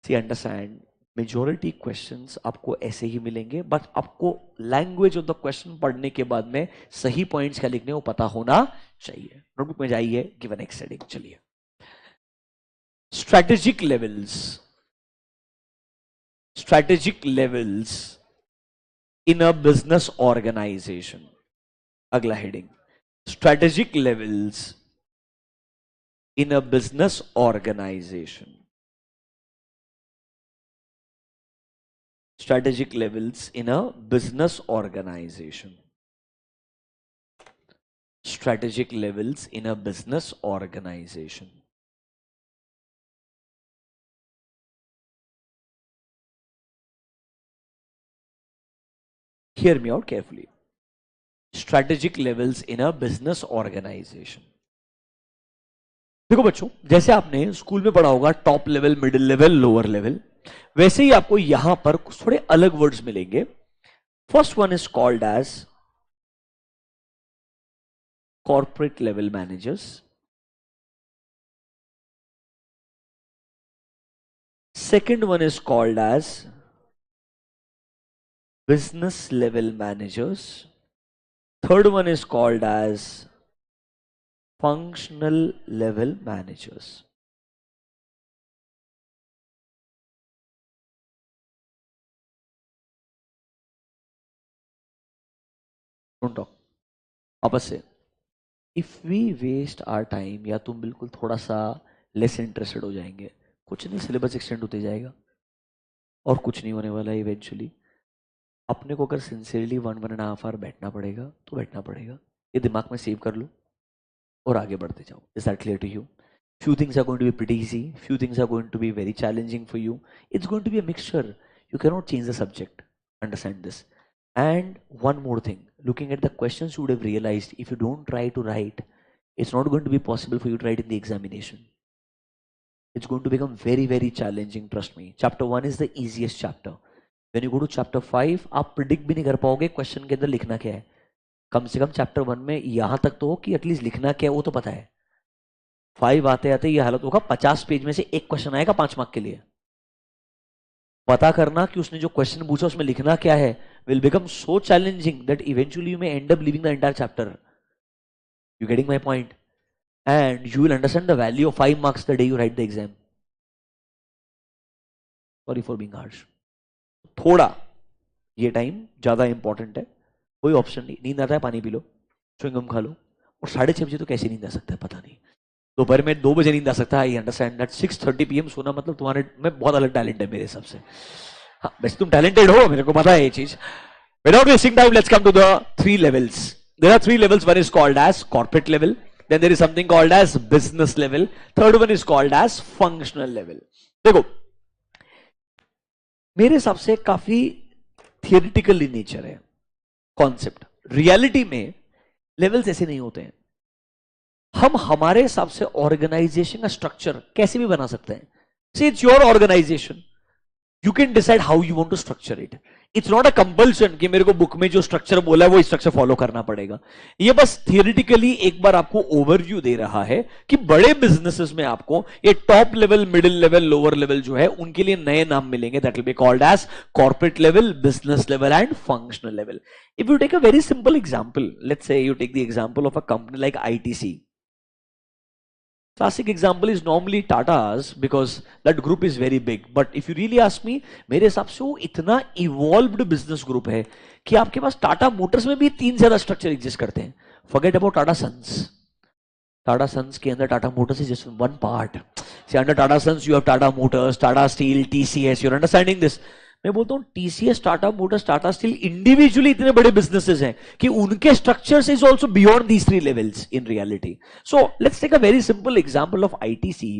See, understand, मेजोरिटी क्वेश्चंस आपको ऐसे ही मिलेंगे, बट आपको लैंग्वेज ऑफ द क्वेश्चन पढ़ने के बाद में सही पॉइंट्स क्या लिखने वो पता होना चाहिए. नोटबुक में जाइए, गिवन नेक्स्ट हेडिंग. चलिए, strategic levels. Strategic levels in a business organisation. अगला heading, strategic levels in a business organisation. Strategic levels in a business organization. Strategic levels in a business organization. Hear me out carefully. Strategic levels in a business organization. देखो बच्चों, जैसे आपने school में पढ़ा होगा top level, middle level, lower level, वैसे ही आपको यहां पर थोड़े अलग वर्ड्स मिलेंगे. First one is called as corporate level managers. Second one is called as business level managers. Third one is called as functional level managers. Don't talk. आपस से. If we waste our time, या तुम बिल्कुल थोड़ा सा less interested हो जाएंगे, कुछ नहीं, सिलेबस एक्सटेंड होते जाएगा और कुछ नहीं होने वाला है. इवेंचुअली अपने को अगर सिंसियरली 1.5 आवर बैठना पड़ेगा तो बैठना पड़ेगा. ये दिमाग में सेव कर लो और आगे बढ़ते जाओ. Is that clear to you? Few things are going to be pretty easy. Few things are going to be very challenging for you. It's going to be a mixture. You cannot change the subject. Understand this. And one more thing. Looking at the questions, you would have realized if you don't try to write, it's not going to be possible for you to write in the examination. It's going to become very, very challenging. Trust me. Chapter 1 is the easiest chapter. When you go to chapter 5, आप predict भी नहीं कर पाओगे question के अंदर लिखना क्या है. कम से कम चैप्टर 1 में यहां तक तो हो कि एटलीस्ट लिखना क्या है वो तो पता है. 5 आते आते ये हालत होगा, 50 पेज में से एक क्वेश्चन आएगा 5 मार्क के लिए. पता करना कि उसने जो क्वेश्चन पूछा उसमें लिखना क्या है will become so challenging that eventually you may and up living the entire chapter. You getting my point? And you will understand the value of 5 marks the day you right the exam. Sorry for being harsh. थोड़ा ये time ज्यादा important है. कोई option नहीं. नींद आता है पानी पी लो, च्युइंगम खा लो, और 6:30 बजे तो कैसे नींद आ सकता है पता नहीं. दोपहर में 2 बजे नींद आ सकता है. आई अंडरस्टैंड दैट 6:30 PM सोना मतलब तुम्हारे में बहुत अलग टैलेंट है मेरे हिसाब से. हाँ, वैसे तुम टैलेंटेड हो, मेरे को पता है ये चीज. Without wasting time, let's come to the 3 levels. There are 3 levels. One is called as corporate level, then there is something called as business level, third one is called as functional level. देखो, मेरे हिसाब से काफी theoretical in nature है concept. Reality में levels ऐसे नहीं होते हैं. हम हमारे हिसाब से ऑर्गेनाइजेशन का स्ट्रक्चर कैसे भी बना सकते हैं. See it's your organisation, you can decide how you want to structure it. It's not a compulsion कि मेरे को बुक में जो स्ट्रक्चर बोला है वो स्ट्रक्चर फॉलो करना पड़ेगा. ये बस थियोरिटिकली एक बार आपको ओवरव्यू दे रहा है कि बड़े बिजनेसेस में आपको ये top level, middle level, lower level जो है उनके लिए नए नाम मिलेंगे. That will be called as corporate level, business level and functional level. If you take a very simple example, let's say you take the example of a company like ITC. Classic example is normally Tata's because that group is very big. But if you really ask me, मेरे हिसाब से वो इतना evolved business group है कि आपके पास Tata Motors में भी 3 से ज्यादा स्ट्रक्चर एग्जिस्ट करते हैं. Forget about Tata Sons. Tata Sons के अंदर Tata Motors is just one part. See, under Tata Sons you have Tata Motors, Tata Steel, TCS. You're understanding this? मैं बोलता हूँ TCS, Tata Motors, Tata Steel individually इतने बड़े businesses हैं कि उनके structures is also beyond these three levels in reality. So let's take a very simple example of ITC.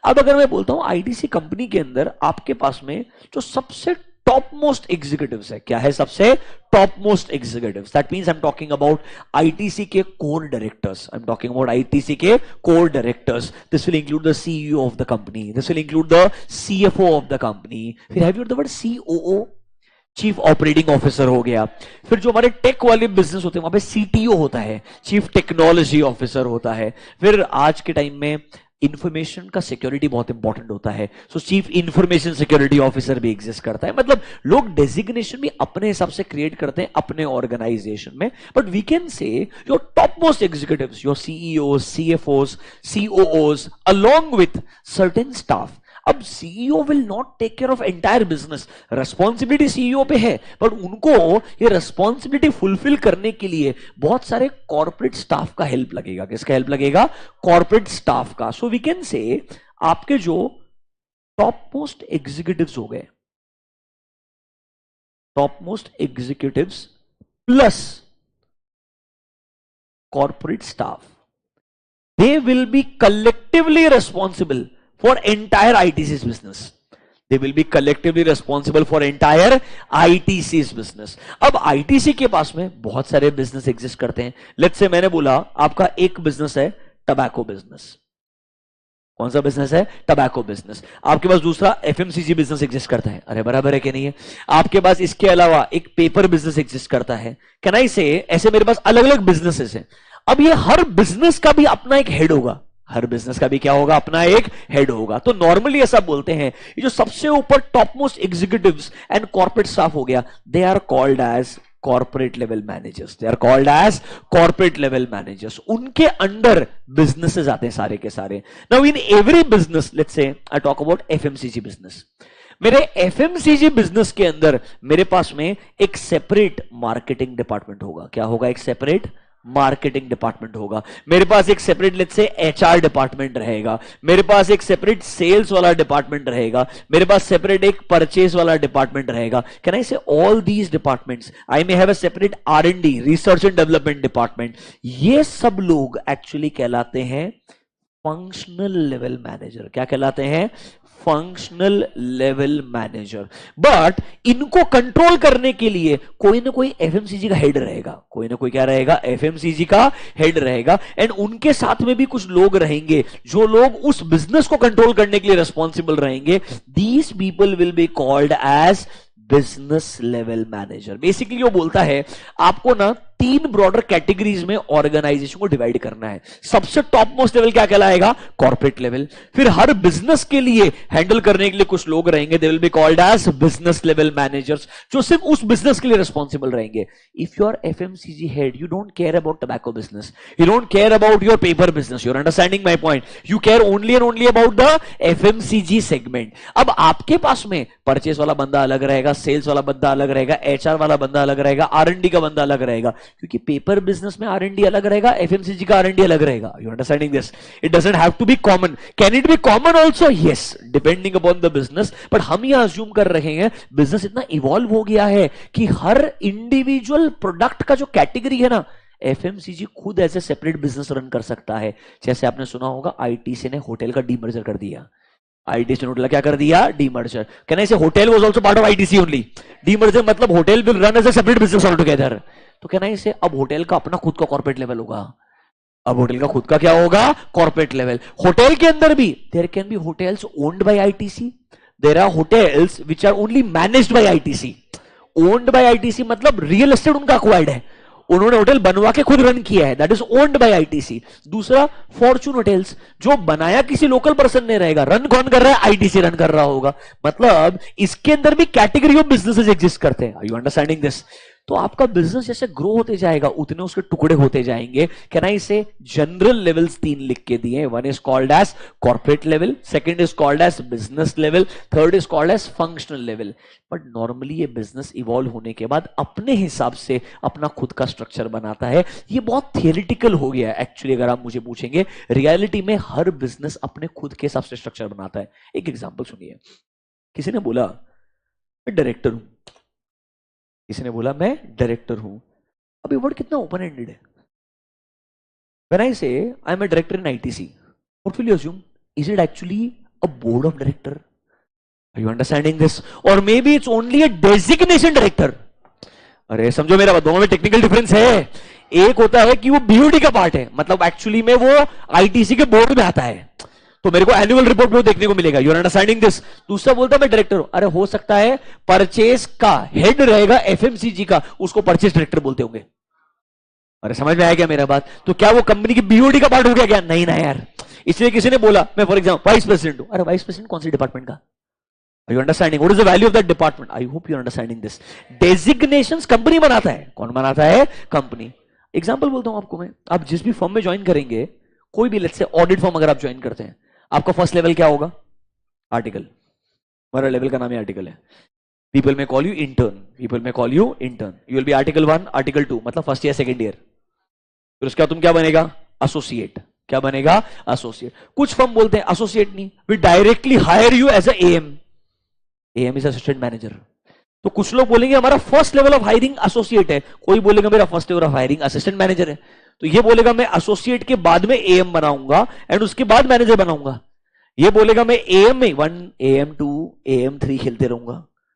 अब अगर मैं बोलता हूँ ITC कंपनी के अंदर आपके पास में जो सबसे टॉप मोस्ट एग्जीक्यूटिव्स है, क्या है सबसे top most executives? That means I am talking about ITC के core directors. I am talking about ITC के core directors. This will include the CEO of the company, this will include the CFO of the company. फिर have you the word COO, chief operating officer हो गया. फिर जो हमारे take वाले business होते हैं वहां पे CTO होता है, चीफ टेक्नोलॉजी ऑफिसर होता है. फिर आज के टाइम में इंफॉर्मेशन का सिक्योरिटी बहुत इंपॉर्टेंट होता है, सो चीफ इंफॉर्मेशन सिक्योरिटी ऑफिसर भी एग्जिस्ट करता है. मतलब लोग डेजिग्नेशन भी अपने हिसाब से क्रिएट करते हैं अपने ऑर्गेनाइजेशन में. But we can say your top most executives, your CEOs, CFOs, COOs along with certain staff. अब CEO will not take care of entire business. Responsibility CEO पे है, पर उनको ये रेस्पॉन्सिबिलिटी फुलफिल करने के लिए बहुत सारे कॉर्पोरेट स्टाफ का हेल्प लगेगा. किसका हेल्प लगेगा? कॉर्पोरेट स्टाफ का. सो वी कैन से आपके जो टॉप मोस्ट एग्जीक्यूटिव्स हो गए, top most executives plus corporate staff, they will be collectively responsible for entire ITC's business. They will be collectively responsible for entire ITC's business. अब ITC के पास में बहुत सारे बिजनेस एग्जिस्ट करते हैं. लेट्स से मैंने बोला आपका एक बिजनेस है टबैको बिजनेस. कौन सा बिजनेस है? Tobacco business. आपके पास दूसरा FMCG बिजनेस एग्जिस्ट करता है. अरे बराबर है कि नहीं है? आपके पास इसके अलावा एक पेपर बिजनेस एग्जिस्ट करता है. कैन आई से ऐसे मेरे पास अलग अलग बिजनेसेस हैं. अब ये हर बिजनेस का भी अपना एक हेड होगा. हर बिजनेस का भी क्या होगा? अपना एक हेड होगा. तो नॉर्मली ऐसा बोलते हैं ये जो सबसे ऊपर top most executives and corporate staff हो गया, they are called as corporate level managers. They are called as corporate level managers. उनके अंडर बिजनेसेस आते हैं सारे के सारे. Now in every business, let's say I talk about FMCG business. मेरे FMCG business के अंदर मेरे पास में एक सेपरेट मार्केटिंग डिपार्टमेंट होगा. क्या होगा? एक सेपरेट मार्केटिंग डिपार्टमेंट होगा. मेरे पास एक separate let's say HR department रहेगा. मेरे पास एक सेपरेट सेल्स वाला डिपार्टमेंट रहेगा. मेरे पास सेपरेट एक परचेज वाला डिपार्टमेंट रहेगा. कैन आई से all these departments? I may have a separate R&D, research and development department. ये सब लोग एक्चुअली कहलाते हैं फंक्शनल लेवल मैनेजर. क्या कहलाते हैं? Functional level manager. बट इनको कंट्रोल करने के लिए कोई ना कोई FMCG का हेड रहेगा. कोई ना कोई क्या रहेगा? FMCG का हेड रहेगा. एंड उनके साथ में भी कुछ लोग रहेंगे जो लोग उस बिजनेस को कंट्रोल करने के लिए रिस्पॉन्सिबल रहेंगे. These people will be called as business level manager. Basically वो बोलता है आपको ना 3 ब्रॉडर कैटेगरीज में ऑर्गेनाइजेशन को डिवाइड करना है. सबसे टॉप मोस्ट लेवल क्या कहलाएगा? Corporate level. फिर हर बिजनेस के लिए हैंडल करने के लिए कुछ लोग रहेंगे, they will be called as business level managers, जो सिर्फ उस बिजनेस के लिए रिस्पॉन्सिबल रहेंगे. If you are FMCG head, you don't care about tobacco business, you don't care about your paper business. You are understanding my point? You care only and only about the FMCG segment. अब आपके पास में purchase वाला बंदा अलग रहेगा, sales वाला बंदा अलग रहेगा, HR वाला बंदा अलग रहेगा, R&D का बंदा अलग रहेगा. क्योंकि पेपर बिजनेस में R&D अलग रहेगा, FMCG का R&D अलग रहेगा. You understanding this? It doesn't have to be common. Can it be common also? Yes, depending upon the business. But हम यह अज्यूम कर रहे हैं बिजनेस इतना इवॉल्व हो गया है कि हर इंडिविजुअल प्रोडक्ट का जो कैटेगरी है ना, FMCG खुद as a separate business run कर सकता है. जैसे आपने सुना होगा ITC ने होटल का डीमर्जर कर दिया. ITC ने होटल क्या कर दिया? Demerger. Can I say hotel was also part of ITC only? Demerger मतलब hotel will run as a separate business all together. तो कहना है इसे अब होटल का अपना खुद का कॉर्पोरेट लेवल होगा. अब होटल का खुद का क्या होगा? Corporate level. होटल के अंदर भी there can be hotels owned by ITC. There are hotels which are only managed by ITC. Owned by ITC मतलब रियल एस्टेट उनका एक्वायर्ड है, उन्होंने होटल बनवा के खुद रन किया है, that is owned by ITC. दूसरा फॉर्चून होटल्स, जो बनाया किसी लोकल पर्सन ने रहेगा, रन कौन कर रहा है? ITC रन कर रहा होगा. मतलब इसके अंदर भी कैटेगरी ऑफ बिजनेसेस एग्जिस्ट करते हैं. Are you understanding this? तो आपका बिजनेस जैसे ग्रो होते जाएगा उतने उसके टुकड़े होते जाएंगे। कैन आई से जनरल लेवल्स 3 लिख के दिए। One is called as corporate level, second is called as business level, third is called as functional level. But normally ये बिजनेस इवॉल्व होने के बाद अपने हिसाब से अपना खुद का स्ट्रक्चर बनाता है। ये बहुत थियोरिटिकल हो गया है एक्चुअली, अगर आप मुझे पूछेंगे रियलिटी में हर बिजनेस अपने खुद के हिसाब से स्ट्रक्चर बनाता है। एक एग्जांपल सुनिए, किसी ने बोला मैं डायरेक्टर हूं, किसी ने बोला मैं डायरेक्टर हूं। अब ये वर्ड कितना ओपन एंडेड है। When I say I am a director in ITC, what will you assume? Is it actually a board of director? Are you understanding this? और maybe it's only a designation director. अरे समझो मेरा बात, दोनों में technical difference है। एक होता है कि वो बीओडी का पार्ट है, मतलब एक्चुअली में वो आईटीसी के बोर्ड में आता है, तो मेरे को एनुअल रिपोर्ट में देखने को मिलेगा। You are understanding this? दूसरा बोलता है मैं डायरेक्टर हूं। अरे हो सकता है परचेस का हेड रहेगा एफएमसीजी का, उसको परचेस डायरेक्टर बोलते होंगे। अरे समझ में आया क्या मेरा बात? तो क्या वो कंपनी की बीओडी का पार्ट हो गया क्या? नहीं ना यार। इसलिए किसी ने बोला मैं फॉर एग्जाम्पल वाइस प्रेसिडेंट हूं। अरे वाइस प्रेसिडेंट कौन सी डिपार्टमेंट का? Are you understanding? What is the value of that department? I hope you are understanding this. Designations company बनाता है। कौन बनाता है? कंपनी। एग्जांपल बोलता हूं आपको मैं, आप जिस भी फर्म में ज्वाइन करेंगे, कोई भी लेट्स से ऑडिट फर्म अगर आप ज्वाइन करते हैं, आपका फर्स्ट लेवल क्या होगा? आर्टिकल। हमारा लेवल का नाम ही आर्टिकल है। पीपल में कॉल यू इंटर्न, पीपल में call you intern. You will be article 1, article 2, मतलब फर्स्ट ईयर सेकंड ईयर। फिर उसके बाद तुम क्या बनेगा? एसोसिएट। क्या बनेगा? एसोसिएट। कुछ फर्म बोलते हैं एसोसिएट नहीं, we directly hire you as a AM. AM is assistant manager. तो कुछ लोग बोलेंगे हमारा first level of hiring associate है, कोई बोलेगा मेरा first level of hiring assistant manager है। तो ये बोलेगा मैं एसोसिएट के बाद में एएम बनाऊंगा एंड उसके बाद मैनेजर बनाऊंगा। ये बोलेगा मैं एएम में 1, एएम 2, एएम 3 खेलते रहूंगा।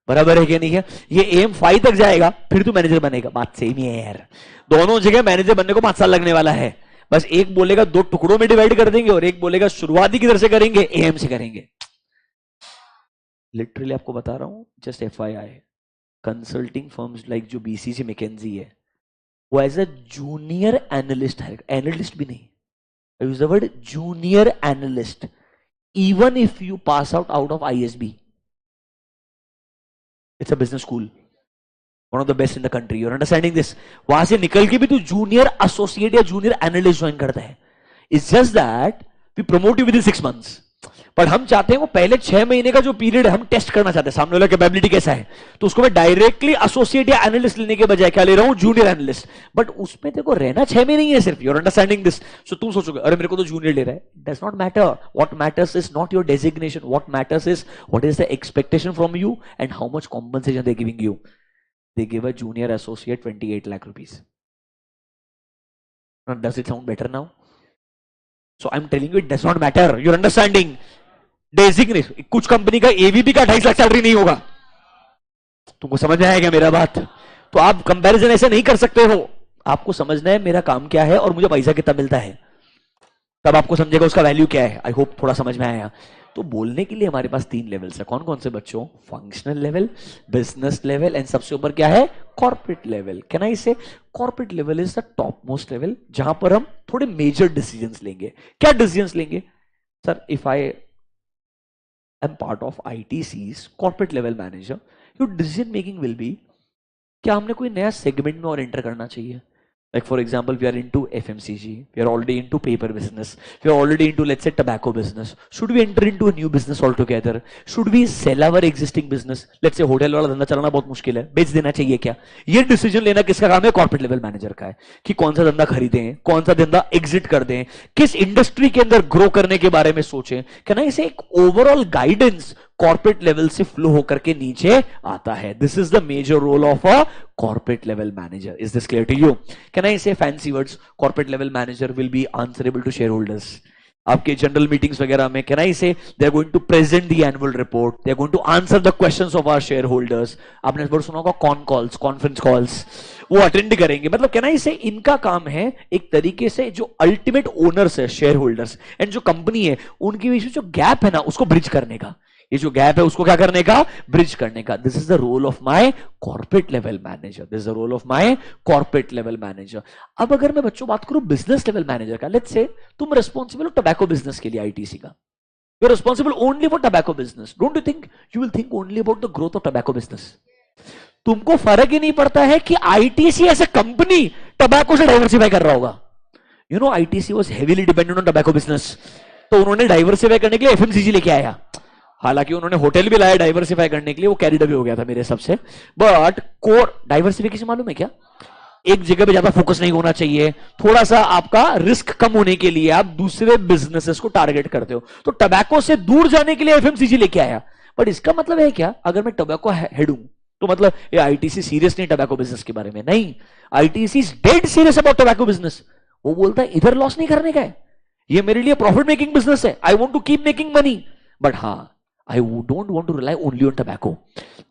बराबर है कि नहीं है? ये एएम 5 तक जाएगा, फिर तू मैनेजर बनेगा। बात सेम ही है यार, दोनों जगह मैनेजर बनने को 5 साल लगने वाला है। बस एक बोलेगा 2 टुकड़ों में डिवाइड कर देंगे और एक बोलेगा शुरुआती किधर से करेंगे? एएम से करेंगे। लिटरली आपको बता रहा हूं, just FYI, consulting firms like जो बीसीसी मैकेंजी है, वो एज अ जूनियर एनालिस्ट है, एनालिस्ट भी नहीं, I use the word junior analyst. Even if you pass out of ISB, it's a business school, one of the best in the country. You are understanding this? वहां से निकल के भी तू junior associate या junior analyst join करता है। It's just that we promote you with in 6 months, पर हम चाहते हैं वो पहले 6 महीने का जो पीरियड है हम टेस्ट करना चाहते हैं सामने वाला कैपेबिलिटी कैसा है। तो उसको मैं डायरेक्टली एसोसिएट या एनालिस्ट लेने के बजाय क्या ले रहा हूं? Junior analyst. बट उसमें देखो रहना 6 महीने ही है सिर्फ। You are understanding this? So तुम सोचोगे अरे मेरे को तो जूनियर ले रहा है। Does not matter. What matters is not your designation, what matters is what is the expectation from you and how much compensation they giving you. They give a junior associate 28 lakh rupees. Does it sound better now? So I am telling you it does not matter. You are understanding? Designation, कुछ company का AVP का 2.5 lakh salary नहीं होगा। तुमको समझ में आएगा मेरा बात? तो आप कंपैरिजन ऐसे नहीं कर सकते हो। आपको समझना है मेरा काम क्या है और मुझे पैसा कितना मिलता है, तब आपको समझेगा उसका वैल्यू क्या है। आई होप थोड़ा समझ में आया। तो बोलने के लिए हमारे पास 3 लेवल्स है। कौन कौन से बच्चों? Functional level, business level and सबसे ऊपर क्या है? Corporate level. कैन आई से corporate level is the top most level, जहां पर हम थोड़े मेजर डिसीजंस लेंगे। क्या डिसीजंस लेंगे? Sir if I I'm part of ITC's corporate level manager, your decision making will be क्या हमने कोई नया सेगमेंट में और एंटर करना चाहिए। Like for example, we are into FMCG, we are already into paper business, we are already into let's say tobacco business. Should we enter into a new business altogether? Should we sell our existing business? Let's say hotel वाला धंधा चलाना बहुत मुश्किल है, बेच देना चाहिए क्या? ये डिसीजन लेना किसका काम है? कॉर्पोरेट लेवल मैनेजर का है, कि कौन सा धंधा खरीदें, कौन सा धंधा एग्जिट कर दें, किस इंडस्ट्री के अंदर ग्रो करने के बारे में सोचें। कैन आई से एक ओवरऑल गाइडेंस कॉर्पोरेट लेवल से फ्लो होकर के नीचे आता है। This is the major role of a corporate level manager. Is this clear to you? Can I say fancy words? Corporate level manager will be answerable to shareholders. आपके general meetings वगैरह में can I say they are going to present the annual report, they are going to answer the questions of our shareholders. आपने इस बार सुना होगा con calls, conference calls, वो attend करेंगे। मतलब कैन आई से इनका काम है एक तरीके से जो अल्टीमेट ओनर्स है शेयर होल्डर्स एंड जो कंपनी है उनके बीच में जो गैप है ना उसको ब्रिज करने का। ये जो गैप है उसको क्या करने का? ब्रिज करने का। This is the role of my corporate level manager, this is the role of my corporate level manager. अब अगर मैं बच्चों बात करूं बिजनेस लेवल मैनेजर का, लेट्स से तुम रिस्पॉन्सिबल हो टबैको बिजनेस के लिए आईटीसी का, you are responsible only for tobacco business. Don't you think you will think only about the growth of tobacco business? तुमको फर्क ही नहीं पड़ता है कि ITC as a company tobacco से डाइवर्सिफाई कर रहा होगा। You know ITC was heavily dependent on tobacco business, तो उन्होंने डाइवर्सिफाई करने के लिए एफएमसीजी लेके आया। हालांकि उन्होंने होटल भी लाया डाइवर्सिफाई करने के लिए, वो कैरिड अवे हो गया था मेरे हिसाब से। बट कोर डाइवर्सिफिकेशन मालूम है क्या, एक जगह पे ज्यादा फोकस नहीं होना चाहिए, थोड़ा सा आपका रिस्क कम होने के लिए आप दूसरे बिजनेसेस को टारगेट करते हो। तो टबैको से दूर जाने के लिए एफएमसीजी लेके आया। बट इसका मतलब है क्या, अगर मैं टबैको हेड हूं तो मतलब ये आईटीसी सीरियस नहीं टबैको बिजनेस के बारे में, नहीं, ITC is dead serious about tobacco business. वो बोलता है इधर लॉस नहीं करने का है, ये मेरे लिए प्रॉफिट मेकिंग बिजनेस है, I want to keep making money, but हाँ I don't want to rely only on tobacco.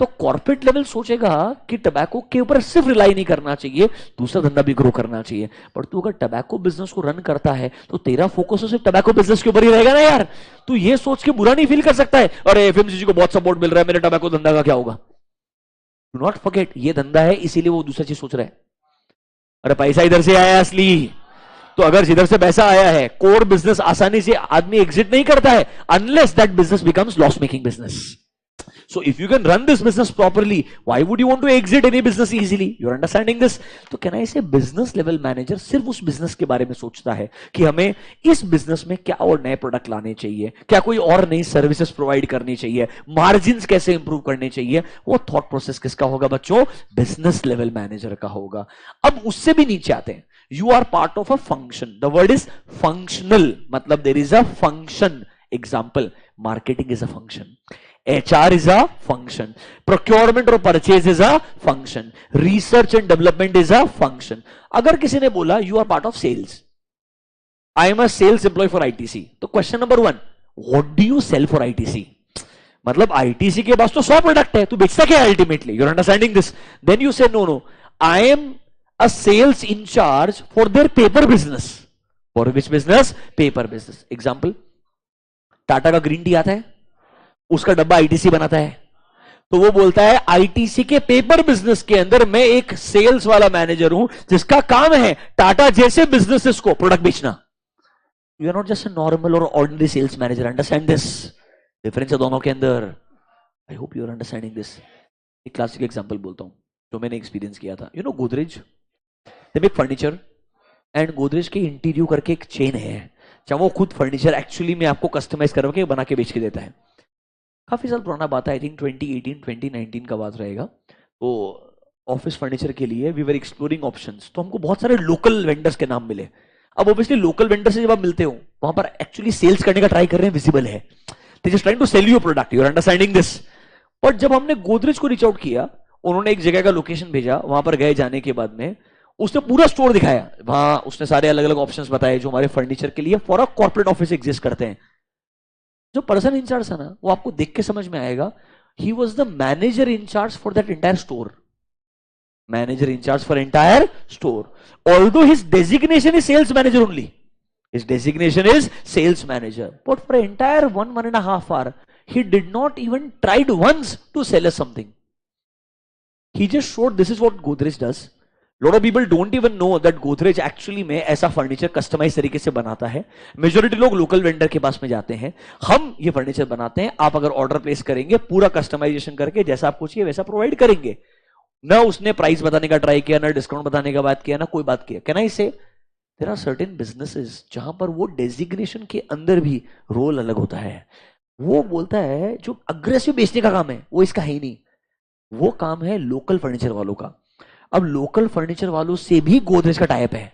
तो कॉर्पोरेट लेवल सोचेगा कि टबैको के ऊपर सिर्फ रिलाई नहीं करना चाहिए, दूसरा धंधा भी ग्रो करना चाहिए। पर तू अगर टबैको बिजनेस को रन करता है तो तेरा फोकस तो सिर्फ टबैको बिजनेस के ऊपर ही रहेगा ना यार। तू ये सोच के बुरा नहीं फील कर सकता है, अरे एफएमसीजी को बहुत सपोर्ट मिल रहा है, मेरे टबैको धंधा का क्या होगा। डू नॉट फॉरगेट, ये धंधा है इसीलिए वो दूसरा चीज सोच रहा है। अरे पैसा इधर से आया असली, तो अगर इधर से पैसा आया है, कोर बिजनेस आसानी से आदमी एग्जिट नहीं करता है unless that business becomes loss making business. So if you can run this business properly, why would you want to exit any business easily? You're understanding this? तो can I say business level manager सिर्फ उस business के बारे में सोचता है कि हमें इस business में क्या और नए प्रोडक्ट लाने चाहिए, क्या कोई और नई सर्विसेज प्रोवाइड करनी चाहिए, मार्जिन्स कैसे इंप्रूव करने चाहिए। वो थॉट प्रोसेस किसका होगा बच्चों, बिजनेस लेवल मैनेजर का होगा। अब उससे भी नीचे आते हैं, you are part of a function, the word is functional, मतलब there is a function. Example, marketing is a function, HR is a function, procurement और purchase is a function, research and development is a function। अगर किसी ने बोला you are part of sales, I am a sales employee for ITC, तो question number 1, what do you sell for ITC? मतलब ITC के पास तो 100 product है, तू बेचता क्या है ultimately. You're understanding this? Then you say no, I am a sales in charge for their paper business। For which business? Paper business। Example, Tata का green tea आता है, उसका डब्बा आईटीसी बनाता है, तो वो बोलता है आईटीसी के पेपर बिजनेस के अंदर मैं एक सेल्स वाला मैनेजर हूं जिसका काम है टाटा जैसे बिजनेसेस को प्रोडक्ट बेचना। You are not just a normal और ordinary sales manager. Understand this difference है दोनों के अंदर। I hope you are understanding this. एक क्लासिक एग्जांपल बोलता हूं जो मैंने एक्सपीरियंस किया था। You know Godrej, they make furniture and Godrej के इंटीरियो करके एक चेन है, चाहे वो खुद फर्नीचर एक्चुअली में आपको कस्टमाइज करके बना के बेच के देता है। काफी साल पुराना बात है, आई थिंक 2018 2019 का बात रहेगा। तो ऑफिस फर्नीचर के लिए वी वर एक्सप्लोरिंग ऑप्शंस, तो हमको बहुत सारे लोकल वेंडर्स के नाम मिले। अब ऑब्वियसली लोकल वेंडर से जब आप मिलते हो वहां पर एक्चुअली सेल्स करने का ट्राई कर रहे हैं, विजिबल है, they just trying to sell you product, you are understanding this. But जब हमने गोदरेज को रीच आउट किया, उन्होंने एक जगह का लोकेशन भेजा, वहां पर गए, जाने के बाद में उसने पूरा स्टोर दिखाया, वहां उसने सारे अलग अलग ऑप्शंस बताए जो हमारे फर्नीचर के लिए for a corporate office exist करते हैं। जो पर्सन इंचार्ज था ना, वो आपको देख के समझ में आएगा, he was the manager incharge for that entire store, manager incharge for entire store. Although his designation is sales manager only, his designation is sales manager, but for entire 1.5 hour he did not even tried once to sell us something. He just showed this is what Godrej does. Lot of people don't even know that Godrej actually में ऐसा furniture customise तरीके से बनाता है। Majority लोग local vendor के पास में जाते हैं, हम ये फर्नीचर बनाते हैं, आप अगर ऑर्डर प्लेस करेंगे पूरा कस्टमाइजेशन करके जैसा आपको चाहिए वैसा प्रोवाइड करेंगे। ना उसने प्राइस बताने का ट्राई किया, ना डिस्काउंट बताने का बात किया, ना कोई बात किया। कैन आई से देयर आर सर्टेन बिजनेसेस जहां पर वो डेजिग्नेशन के अंदर भी रोल अलग होता है। वो बोलता है जो अग्रेसिव बेचने का काम है वो इसका है ही नहीं, वो काम है लोकल फर्नीचर वालों का। अब लोकल फर्नीचर वालों से भी गोदरेज का टाइप है,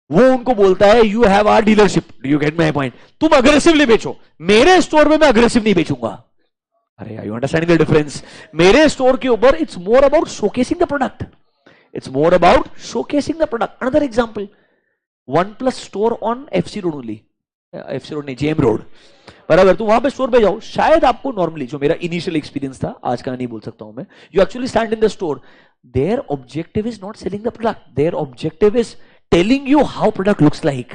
वो उनको बोलता है you have our dealership, do you get my point, तुम अग्रेसिवली बेचो, मेरे स्टोर में मैं अग्रेसिव नहीं बेचूंगा। अरे are you understanding the difference? मेरे स्टोर के ऊपर it's more about showcasing the product, it's more about showcasing the product. Another example, OnePlus store on FC Road only, FC Road नहीं JM Road, पर अगर तुम वहां पे store पे जाओ, शायद आपको नॉर्मली जो मेरा इनिशियल एक्सपीरियंस था, आज का नहीं बोल सकता हूं मैं, you actually stand in the store, their objective is not selling the product, their objective is telling you how product looks like,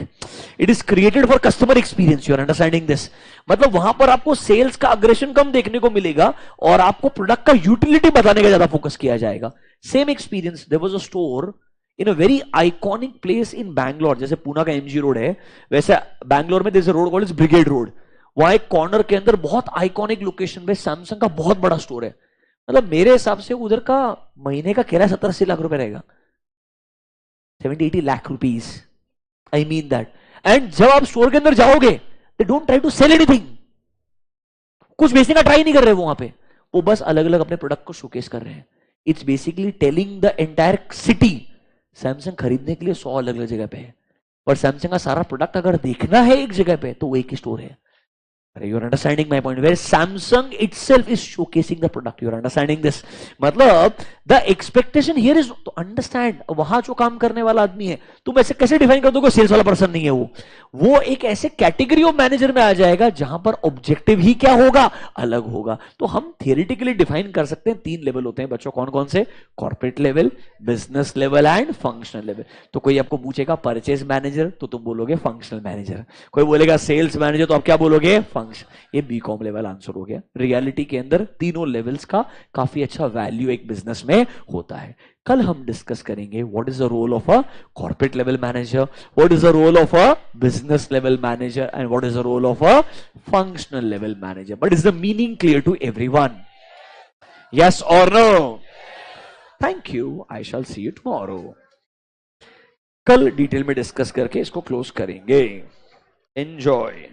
it is created for customer experience. You are understanding this? मतलब वहां पर आपको sales का aggression कम देखने को मिलेगा और आपको प्रोडक्ट का यूटिलिटी बताने का ज्यादा फोकस किया जाएगा। Same experience, there was a store in a very iconic place in Bangalore, जैसे पूना का एमजी रोड है, वैसे बैंगलोर में there is a road called Brigade Road. वहां एक कॉर्नर के अंदर बहुत आइकॉनिक लोकेशन पे सैमसंग का बहुत बड़ा स्टोर है। मतलब मेरे हिसाब से उधर का महीने का किराया 70-80 लाख रुपए रहेगा, 70-80 lakh rupees, I mean that. And जब आप स्टोर के अंदर जाओगे, they don't try to sell anything, कुछ बेचने का ट्राई नहीं कर रहे वो वहां पे, वो बस अलग अलग अपने प्रोडक्ट को शोकेस कर रहे हैं। It's basically telling the entire city Samsung खरीदने के लिए 100 अलग अलग जगह पे है, पर सैमसंग का सारा प्रोडक्ट अगर देखना है एक जगह पे तो वो एक ही स्टोर है। You're understanding my point, where Samsung itself is showcasing the product. You're understanding this? मतलब the expectation here is to understand, वहां जो काम करने वाला आदमी है, तुम ऐसे कैसे डिफाइन कर दोगे सेल्स वाला पर्सन नहीं है वो एक ऐसे कैटेगरी ऑफ मैनेजर में आ जाएगा जहां पर ऑब्जेक्टिव ही क्या होगा, अलग होगा। तो हम थियरिटिकली डिफाइन कर सकते हैं 3 लेवल होते हैं बच्चों, कौन कौन से? Corporate level, business level and functional level. तो कोई आपको पूछेगा परचेज मैनेजर तो तुम बोलोगे फंक्शनल मैनेजर, कोई बोलेगा सेल्स मैनेजर तो आप क्या बोलोगे? फंक्शन। ये बीकॉम लेवल आंसर हो गया। रियलिटी के अंदर तीनों लेवल्स का काफी अच्छा वैल्यू एक बिजनेस में होता है। कल हम डिस्कस करेंगे what is the role of a corporate level manager, what is the role of a business level manager and what is the role of a functional level manager. But is the meaning clear to everyone? Yes और no? Thank you, I shall see you tomorrow. कल detail में discuss करके इसको close करेंगे। Enjoy.